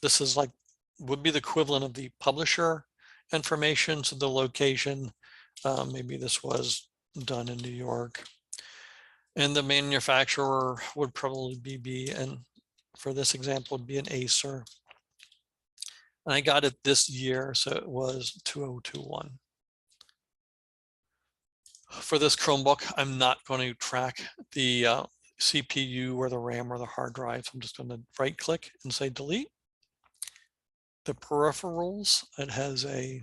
this is like, would be the equivalent of the publisher information. So the location, maybe this was done in New York. And the manufacturer would probably be, and for this example, would be an Acer. And I got it this year, so it was 2021. For this Chromebook, I'm not going to track the CPU or the RAM or the hard drive. So I'm just going to right click and say delete. The peripherals, it has a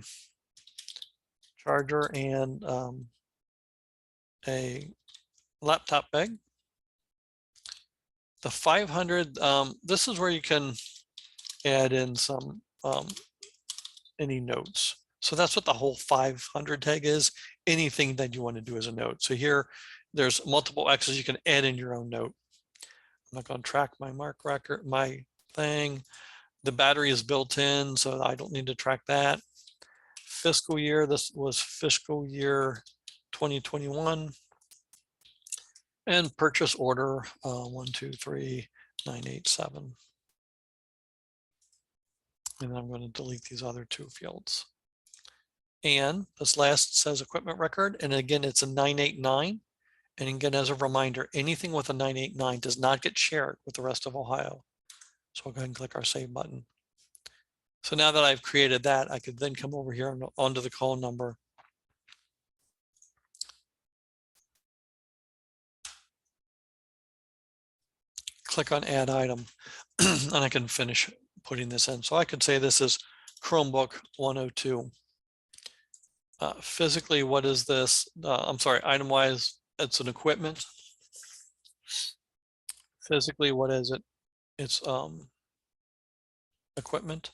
charger and a laptop bag. The 500, this is where you can add in some any notes. So that's what the whole 500 tag is, anything that you want to do as a note. So here, there's multiple X's, you can add in your own note. I'm not going to track my MARC record, my thing. The battery is built in, so I don't need to track that. Fiscal year, this was fiscal year 2021. And purchase order 123987. And then I'm going to delete these other two fields. And this last says equipment record. And again, it's a 989. And again, as a reminder, anything with a 989 does not get shared with the rest of Ohio. So I'll go ahead and click our save button. So now that I've created that, I could then come over here onto the call number. Click on add item and I can finish putting this in. So I could say this is Chromebook 102. Physically, what is this? I'm sorry, item wise, it's an equipment. Physically, what is it? It's equipment.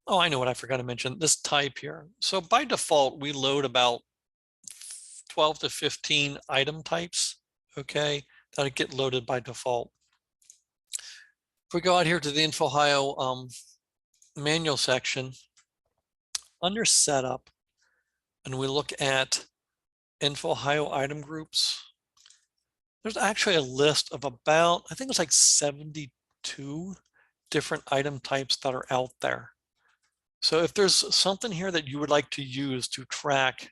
Oh, I know what I forgot to mention, this type here. So by default, we load about 12 to 15 item types, okay, that get loaded by default. If we go out here to the INFOhio manual section, under setup, and we look at INFOhio item groups, there's actually a list of about, I think it's like 72 different item types that are out there. So if there's something here that you would like to use to track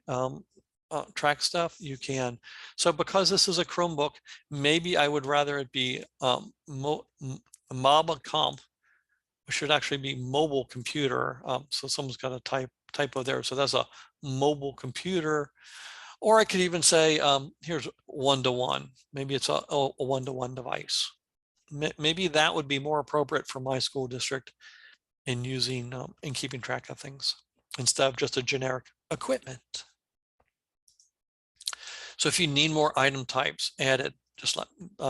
track stuff, you can. So because this is a Chromebook, maybe I would rather it be mobile comp, which should actually be mobile computer. So someone's got a typo there. So that's a mobile computer. Or I could even say, here's one-to-one. Maybe it's a one-to-one device. Maybe that would be more appropriate for my school district in using, in keeping track of things instead of just a generic equipment. So if you need more item types added, just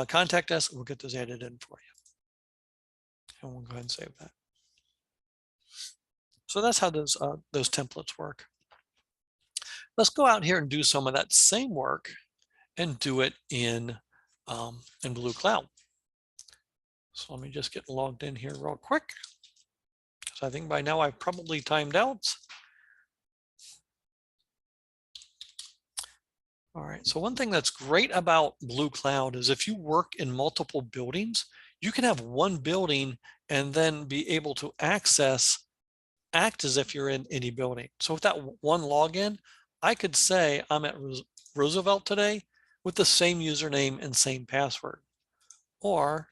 contact us. We'll get those added in for you. And we'll go ahead and save that. So that's how those templates work. Let's go out here and do some of that same work and do it in Blue Cloud. So let me just get logged in here real quick, because I think by now I've probably timed out. All right, so one thing that's great about Blue Cloud is if you work in multiple buildings, you can have one building and then be able to act as if you're in any building. So with that one login, I could say I'm at Roosevelt today with the same username and same password, or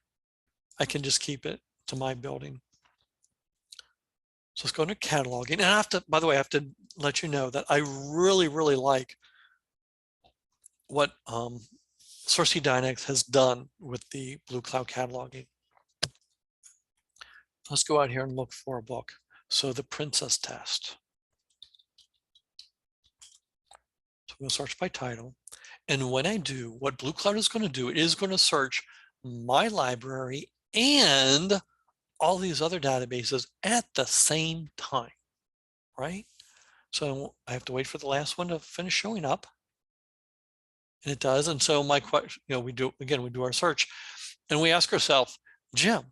I can just keep it to my building. So let's go into cataloging. And I have to, by the way, I have to let you know that I really, really like what Sourcey Dynex has done with the Blue Cloud cataloging. Let's go out here and look for a book. So the Princess Test. So I'm going to search by title. And when I do, what Blue Cloud is going to do, it is going to search my library and all these other databases at the same time, right? So I have to wait for the last one to finish showing up. And it does. And so my question, we do our search and we ask ourselves, Jim,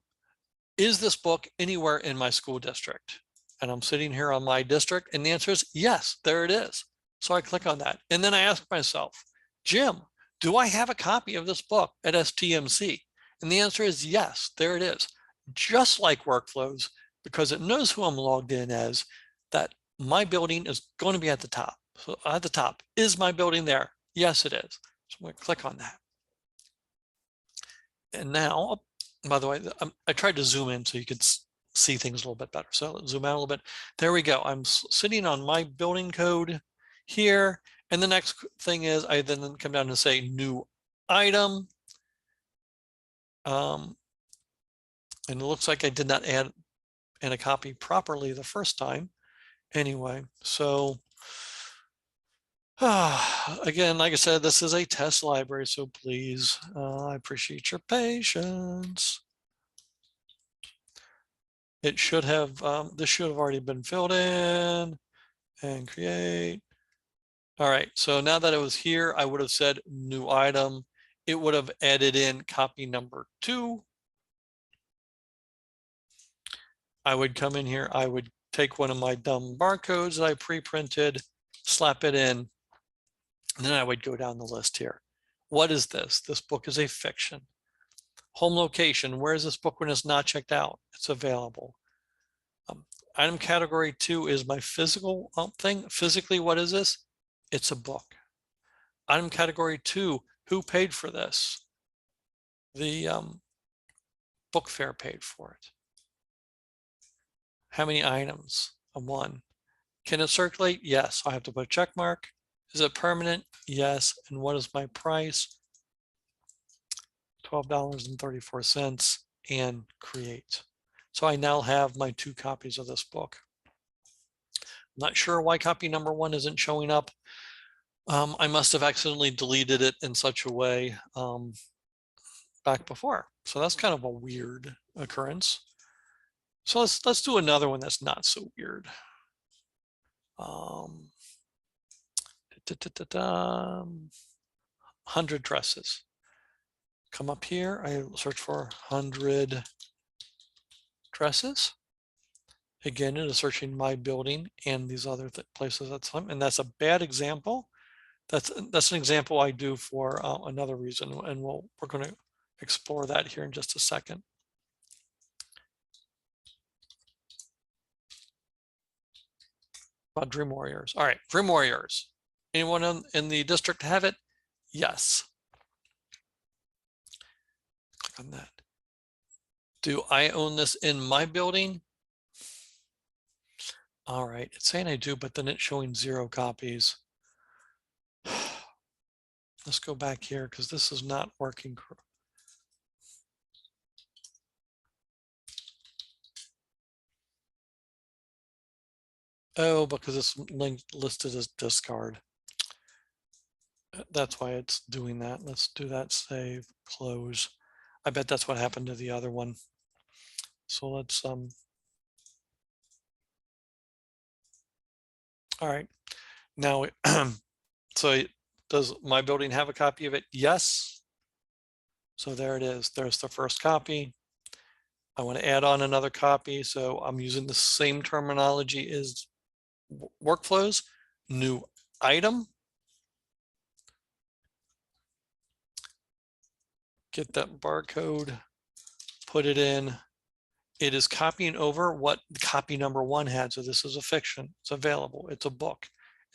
is this book anywhere in my school district? And I'm sitting here on my district and the answer is yes, there it is. So I click on that. And then I ask myself, Jim, do I have a copy of this book at STMC? And the answer is yes, there it is. Just like workflows, because it knows who I'm logged in as, that my building is going to be at the top. So at the top, is my building there? Yes, it is. So I'm going to click on that. And now, by the way, I tried to zoom in so you could see things a little bit better. So let's zoom out a little bit. There we go. I'm sitting on my building code here. And the next thing is I then come down and say new item. And it looks like I did not add in a copy properly the first time. Anyway, so again, like I said, this is a test library, so please, I appreciate your patience. It should have, this should have already been filled in and create. All right, so now that it was here, I would have said new item. It would have added in copy number 2. I would come in here, I would take one of my dumb barcodes that I pre-printed, slap it in, and then I would go down the list here. What is this? This book is a fiction. Home location, where is this book when it's not checked out? It's available. Item category 2 is my physical thing. Physically, what is this? It's a book. Item category 2, who paid for this? The book fair paid for it. How many items? 1. Can it circulate? Yes. I have to put a check mark. Is it permanent? Yes. And what is my price? $12.34 and create. So I now have my 2 copies of this book. I'm not sure why copy number 1 isn't showing up. I must have accidentally deleted it in such a way back before. So that's kind of a weird occurrence. So let's do another one that's not so weird. 100 dresses. Come up here, I search for 100 dresses. Again, it is searching my building and these other places at time, and that's a bad example. That's an example I do for another reason, and we're going to explore that here in just a second. About Dream Warriors. All right, Dream Warriors. Anyone in the district have it? Yes. Click on that. Do I own this in my building? All right, it's saying I do, but then it's showing 0 copies. Let's go back here because this is not working. Oh, because it's linked listed as discard. That's why it's doing that. Let's do that, save, close. I bet that's what happened to the other one. So let's all right. Now so does my building have a copy of it? Yes. So there it is. There's the first copy. I want to add on another copy. So I'm using the same terminology as workflows. New item. Get that barcode, put it in. It is copying over what copy number 1 had. So this is a fiction. It's available. It's a book.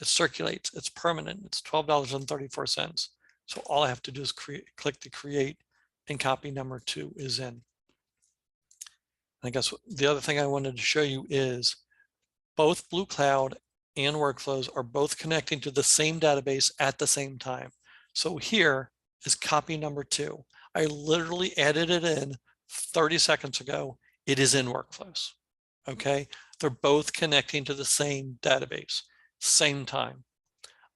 It circulates. It's permanent. It's $12.34. So all I have to do is click to create, and copy number 2 is in. I guess the other thing I wanted to show you is both Blue Cloud and Workflows are both connecting to the same database at the same time. So here is copy number 2. I literally added it in 30 seconds ago. It is in Workflows. Okay, they're both connecting to the same database, same time.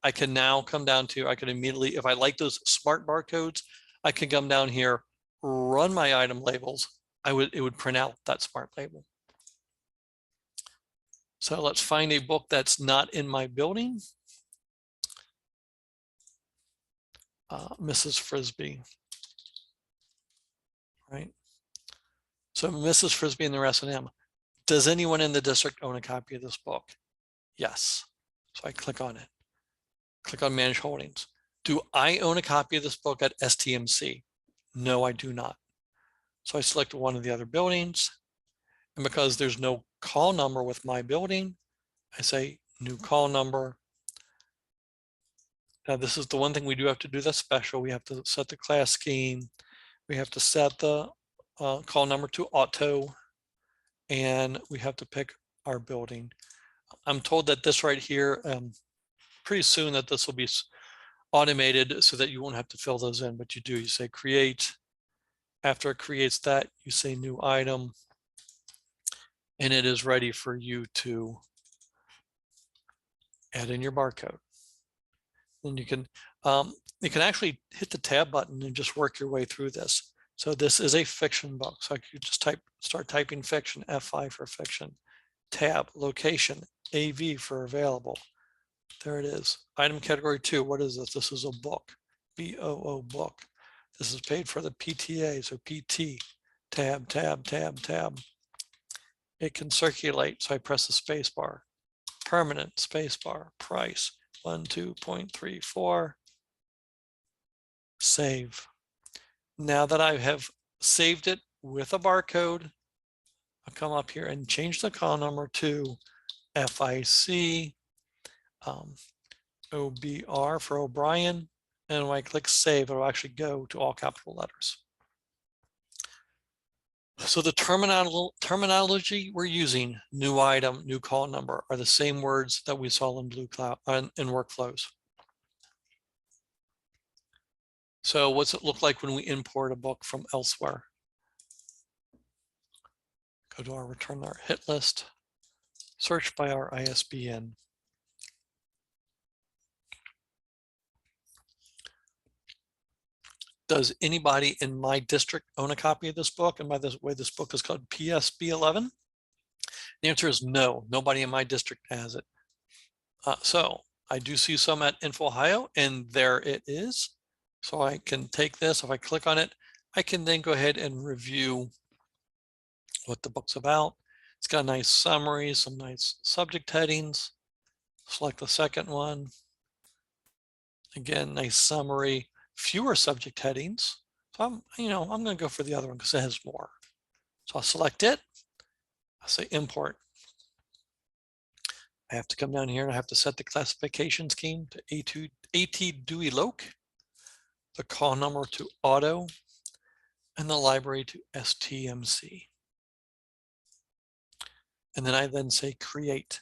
I can now come down to, I can immediately, if I like those smart barcodes, I can come down here, run my item labels. It would print out that smart label. So let's find a book that's not in my building. Mrs. Frisbee, right? So Mrs. Frisbee and the S&M. Does anyone in the district own a copy of this book? Yes. So I click on it. Click on Manage Holdings. Do I own a copy of this book at STMC? No, I do not. So I select one of the other buildings. And because there's no call number with my building, I say new call number. Now this is the one thing we do have to do that's special. We have to set the class scheme. We have to set the call number to auto, and we have to pick our building. I'm told that this right here, pretty soon that this will be automated so that you won't have to fill those in, but you do, you say create. After it creates that, you say new item, and it is ready for you to add in your barcode. And you can actually hit the tab button and just work your way through this. So this is a fiction book. So you just start typing fiction, F5 for fiction, tab, location, AV for available. There it is. Item category 2, what is this? This is a book, BOO book. This is paid for the PTA, so PT, tab, tab, tab, tab. It can circulate, so I press the space bar. Permanent, space bar, price, 12.34. Save. Now that I have saved it with a barcode, I'll come up here and change the call number to FIC, OBR for O'Brien, and when I click save, it'll actually go to all capital letters. So the terminology we're using, new item, new call number, are the same words that we saw in Blue Cloud in Workflows. So what's it look like when we import a book from elsewhere? Go to our return our hit list, search by our ISBN. Does anybody in my district own a copy of this book? And by the way, this book is called PSB 11. The answer is no, nobody in my district has it. So I do see some at INFOhio, and there it is. So I can take this, if I click on it, I can then go ahead and review what the book's about. It's got a nice summary, some nice subject headings. Select the second one. Again, nice summary, fewer subject headings. So I'm going to go for the other one because it has more. So I'll select it. I'll say import. I have to come down here and I have to set the classification scheme to AT Dewey Loc, the call number to auto, and the library to STMC. And then I then say create.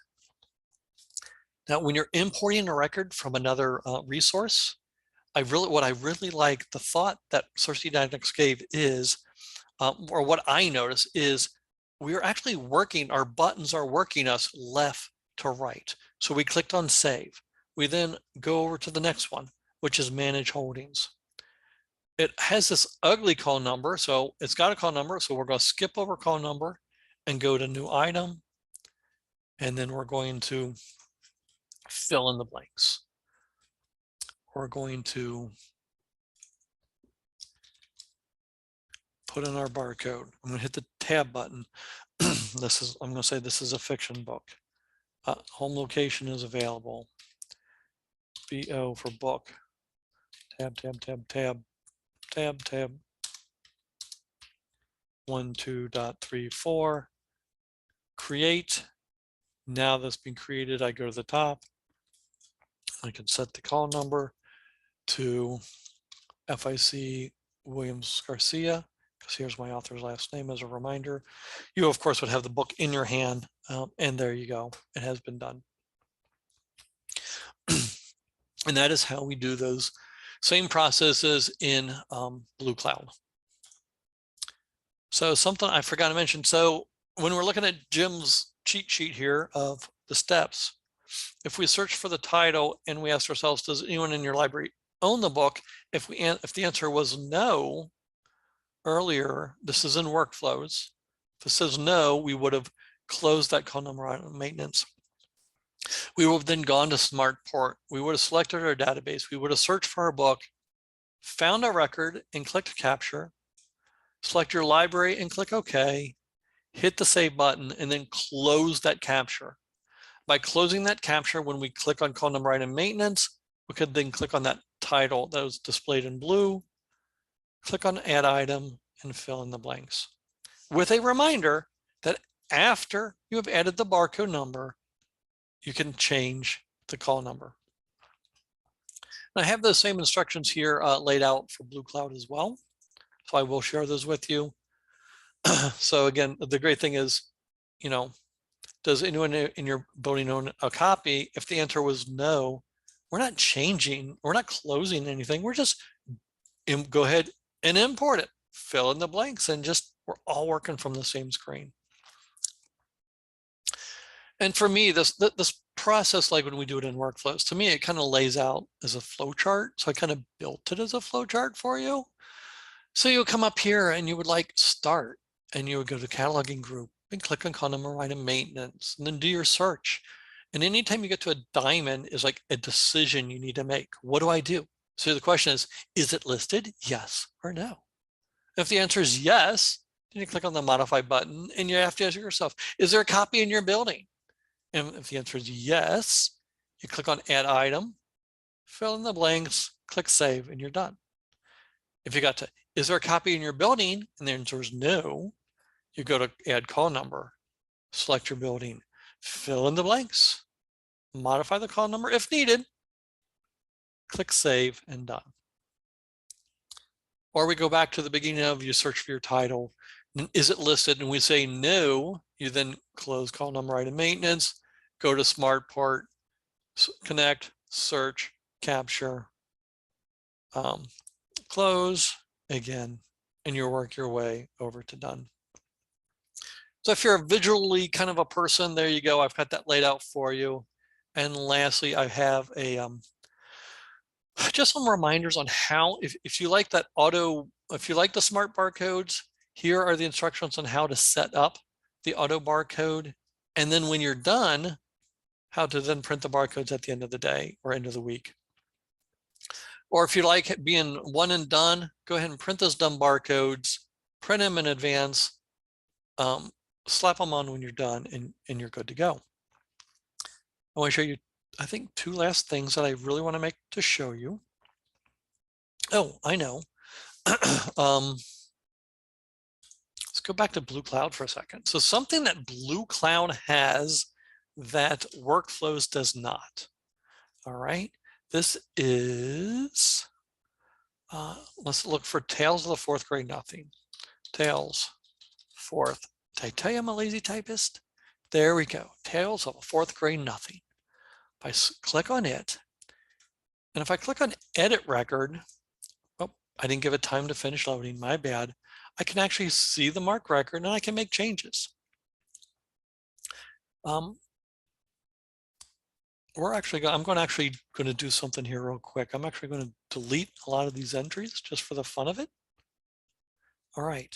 Now, when you're importing a record from another resource, what I really like, the thought that Source Dynamics gave is, or what I notice is, we're actually working, our buttons are working us left to right. So we clicked on save. We then go over to the next one, which is manage holdings. It has this ugly call number, so it's got a call number. So we're going to skip over call number and go to new item. And then we're going to fill in the blanks. We're going to put in our barcode. I'm going to hit the tab button. I'm going to say this is a fiction book. Home location is available. BO for book. Tab, tab, tab, tab, tab, tab. 12.34, create. Now that's been created, I go to the top. I can set the call number to FIC Williams Garcia, because here's my author's last name as a reminder. You, of course, would have the book in your hand, and there you go. It has been done. And that is how we do those same processes in Blue Cloud. So something I forgot to mention. So when we're looking at Jim's cheat sheet here of the steps, if we search for the title and we ask ourselves, does anyone in your library own the book? If the answer was no earlier, this is in workflows. If it says no, we would have closed that call number on maintenance. We would have then gone to SmartPort. We would have selected our database. We would have searched for our book, found a record and clicked capture, select your library and click OK, hit the save button, and then close that capture. By closing that capture, when we click on call number item maintenance, we could then click on that title that was displayed in blue, click on add item, and fill in the blanks. With a reminder that after you have added the barcode number, you can change the call number. And I have those same instructions here laid out for Blue Cloud as well. So I will share those with you. So again, the great thing is, you know, does anyone in your building own a copy? If the answer was no, we're not changing, we're not closing anything. We're just go ahead and import it, fill in the blanks, and just we're all working from the same screen. And for me, this process, like when we do it in workflows, to me, it kind of lays out as a flow chart. So I kind of built it as a flow chart for you. So you'll come up here and you would like start, and you would go to cataloging group and click on call number item maintenance, and then do your search. And anytime you get to a diamond is like a decision you need to make. What do I do? So the question is it listed? Yes or no? If the answer is yes, then you click on the modify button and you have to ask yourself, is there a copy in your building? And if the answer is yes, you click on add item, fill in the blanks, click save, and you're done. If you got to, is there a copy in your building? And the answer is no, you go to add call number, select your building, fill in the blanks, modify the call number if needed, click save, and done. Or we go back to the beginning of you search for your title. Is it listed? And we say no, you then close call number item maintenance, go to SmartPort, connect, search, capture, close again, and you work your way over to done. So if you're visually kind of a person, there you go. I've got that laid out for you. And lastly, I have a just some reminders on how, if you like that if you like the smart barcodes, here are the instructions on how to set up the auto barcode. And then when you're done, how to then print the barcodes at the end of the day or end of the week. Or if you like being one and done, go ahead and print those done barcodes, print them in advance, slap them on when you're done, and you're good to go. I want to show you, I think, two last things that I really want to make to show you. Oh, I know. Let's go back to Blue Cloud for a second. So something that Blue Cloud has that Workflows does not. All right. This is, let's look for Tales of the Fourth Grade Nothing. Tales, fourth. Did I tell you I'm a lazy typist? There we go. Tales of a Fourth Grade Nothing. If I click on it, and if I click on Edit Record, oh, I didn't give it time to finish loading, my bad. I can actually see the MARC record and I can make changes. I'm actually going to do something here real quick. I'm actually going to delete a lot of these entries just for the fun of it. All right.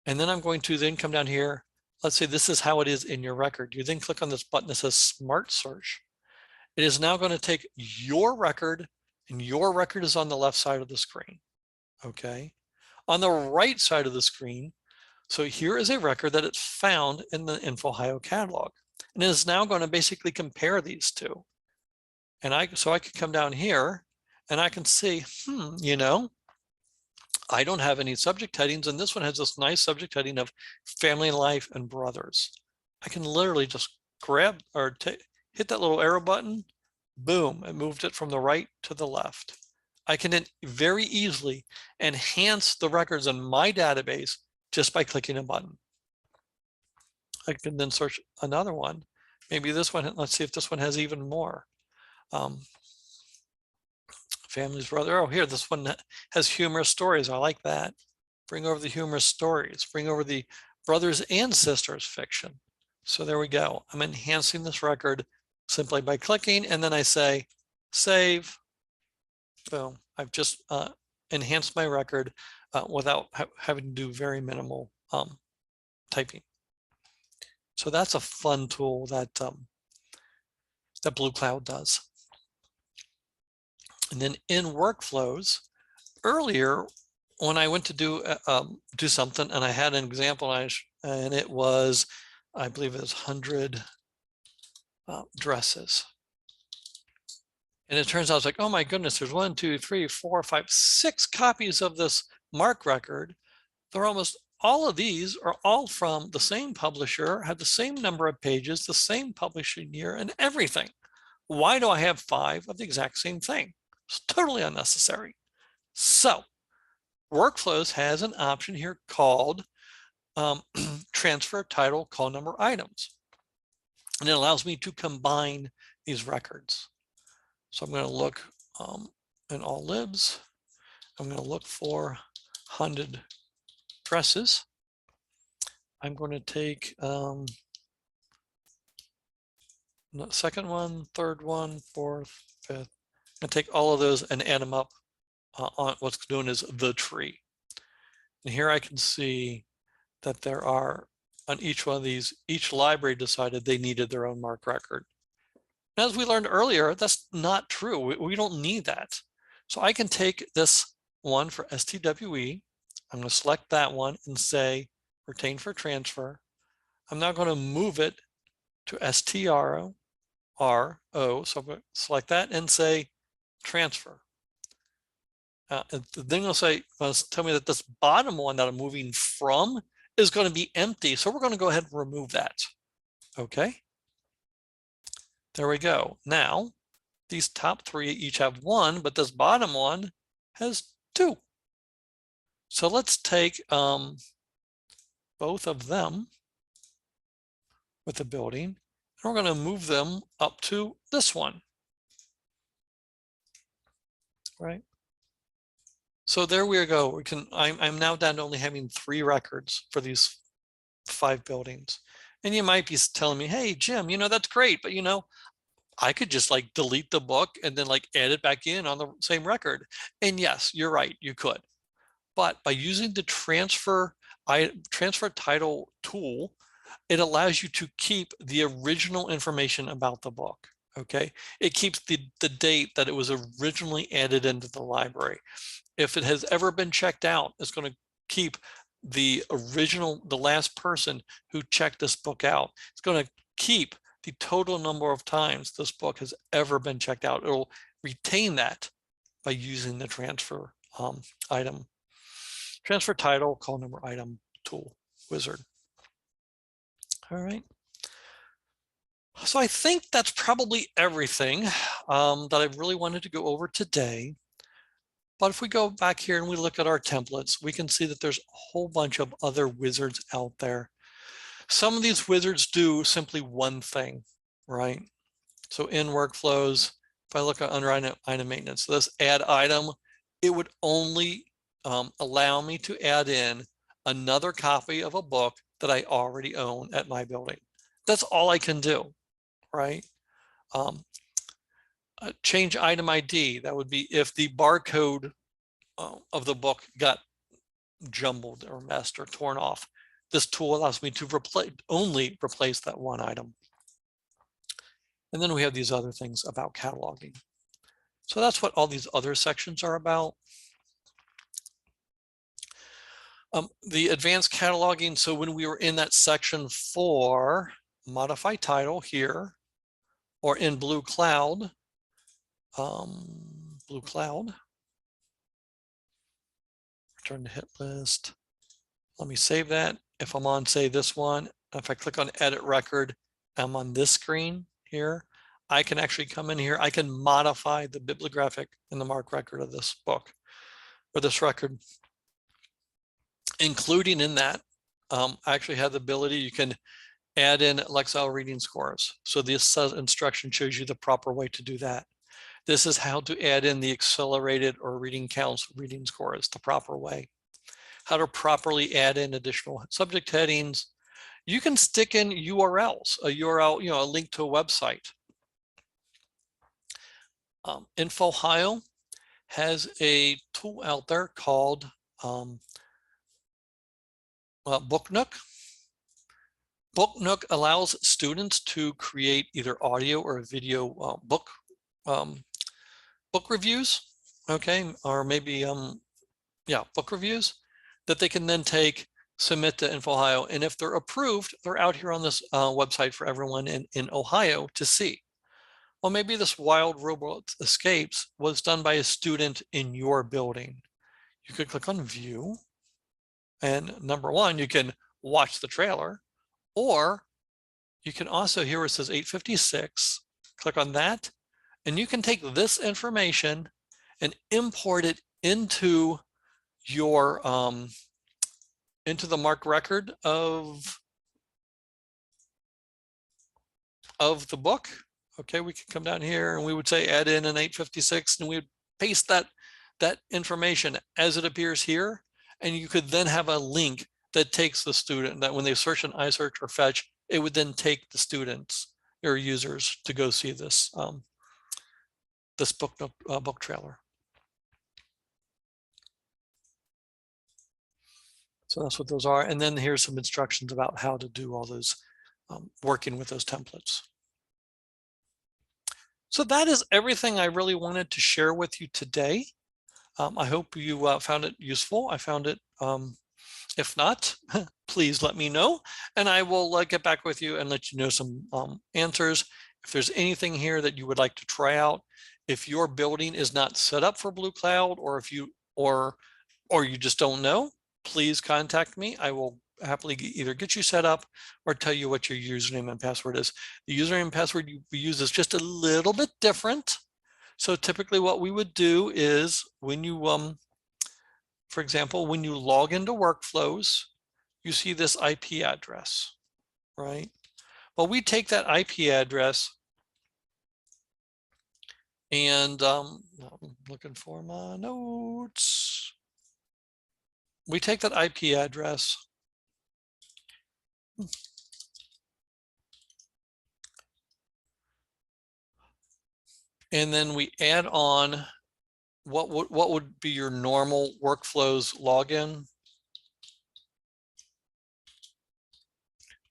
And then I'm going to then come down here. Let's say this is how it is in your record. You then click on this button that says Smart Search. It is now going to take your record, and your record is on the left side of the screen. Okay. On the right side of the screen, so here is a record that it's found in the INFOhio catalog. And it is now going to basically compare these two. And so I could come down here and I can see, you know, I don't have any subject headings, and this one has this nice subject heading of family life and brothers. I can literally just grab or hit that little arrow button, boom, it moved it from the right to the left. I can then very easily enhance the records in my database just by clicking a button. I can then search another one. Maybe this one, let's see if this one has even more. Family's brother. Oh, here, this one has humorous stories. I like that. Bring over the humorous stories. Bring over the brothers and sisters fiction. So there we go. I'm enhancing this record simply by clicking, and then I say save. Boom. I've just enhanced my record without having to do very minimal typing. So that's a fun tool that that Blue Cloud does. And then in workflows, earlier when I went to do something and I had an example and it was, I believe it was 100 dresses. And it turns out it's like, oh my goodness, there's 1, 2, 3, 4, 5, 6 copies of this MARC record. They're almost all of these are all from the same publisher, have the same number of pages, the same publishing year and everything. Why do I have 5 of the exact same thing? It's totally unnecessary. So Workflows has an option here called transfer title call number items. And it allows me to combine these records. So I'm going to look in all libs. I'm going to look for 100 dresses. I'm going to take the second one, third one, fourth, fifth. I'm going to take all of those and add them up on what's known as the tree. And here I can see that there are, on each one of these, each library decided they needed their own MARC record. And as we learned earlier, that's not true. We don't need that. So I can take this one for STWE. I'm going to select that one and say retain for transfer. I'm now going to move it to STRO. So I'm going to select that and say transfer. Then it'll say, tell me that this bottom one that I'm moving from is going to be empty. So we're going to go ahead and remove that. Okay. There we go. Now, these top 3 each have 1, but this bottom one has 2. So let's take both of them with the building, and we're going to move them up to this one. Right. So there we go. I'm now down to only having 3 records for these 5 buildings. And you might be telling me, hey, Jim, that's great. But, I could just like delete the book and then like add it back in on the same record. And yes, you're right, you could. But by using the transfer title tool, it allows you to keep the original information about the book. Okay. It keeps the date that it was originally added into the library. If it has ever been checked out, it's going to keep the last person who checked this book out. It's going to keep the total number of times this book has ever been checked out. It'll retain that by using the transfer title, call number item tool wizard. All right. So I think that's probably everything that I really wanted to go over today. But if we go back here and we look at our templates, we can see that there's a whole bunch of other wizards out there. Some of these wizards do simply one thing, right? So in workflows, if I look at under item maintenance, so this add item, it would only allow me to add in another copy of a book that I already own at my building. That's all I can do, right? Change item ID, that would be if the barcode of the book got jumbled or messed or torn off. This tool allows me to only replace that one item. And then we have these other things about cataloging. So that's what all these other sections are about. The advanced cataloging, so when we were in that section for modify title here, or in Blue Cloud, return to hit list. Let me save that. If I'm on, say, this one, if I click on edit record, I'm on this screen here. I can actually come in here. I can modify the bibliographic and the MARC record of this book or this record, including in that. I actually have the ability, you can add in Lexile reading scores. So this instruction shows you the proper way to do that. This is how to add in the accelerated or reading counts reading scores the proper way. How to properly add in additional subject headings. You can stick in URLs, a URL, a link to a website. INFOhio has a tool out there called BookNook. BookNook allows students to create either audio or video book reviews, okay, or maybe book reviews that they can then submit to INFOhio, and if they're approved, they're out here on this website for everyone in Ohio to see. Well, maybe this Wild Robot Escapes was done by a student in your building. You could click on View, and number one, you can watch the trailer, or you can also, here it says 856, click on that, and you can take this information and import it into your into the MARC record of the book. Okay, we can come down here and we would say add in an 856, and we would paste that information as it appears here, and you could then have a link that takes the student, that when they search in iSearch or Fetch, it would then take the students or users to go see this this book trailer. So that's what those are. And then here's some instructions about how to do all those, working with those templates. So that is everything I really wanted to share with you today. I hope you found it useful. I found it, if not, please let me know, and I will get back with you and let you know some answers. If there's anything here that you would like to try out, if your building is not set up for Blue Cloud, or if you or you just don't know, please contact me. I will happily either get you set up or tell you what your username and password is. The username and password we use is just a little bit different. So typically what we would do is when you, for example, when you log into workflows, you see this IP address, right? Well, we take that IP address and I'm looking for my notes. We take that IP address and then we add on what would be your normal workflows login,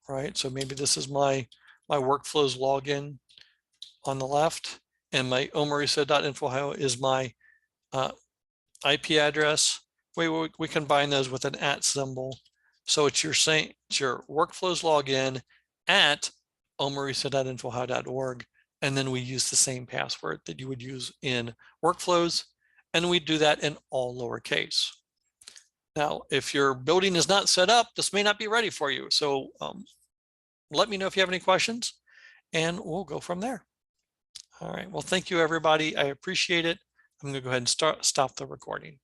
right? So maybe this is my workflows login on the left, and my OME-RESA.INFOhio is my IP address. We combine those with an @ symbol, so it's your workflows login at OME-RESA.INFOhio.org, and then we use the same password that you would use in workflows, and we do that in all lowercase. Now, if your building is not set up, this may not be ready for you. So let me know if you have any questions, and we'll go from there. All right. Well, thank you, everybody. I appreciate it. I'm going to go ahead and stop the recording.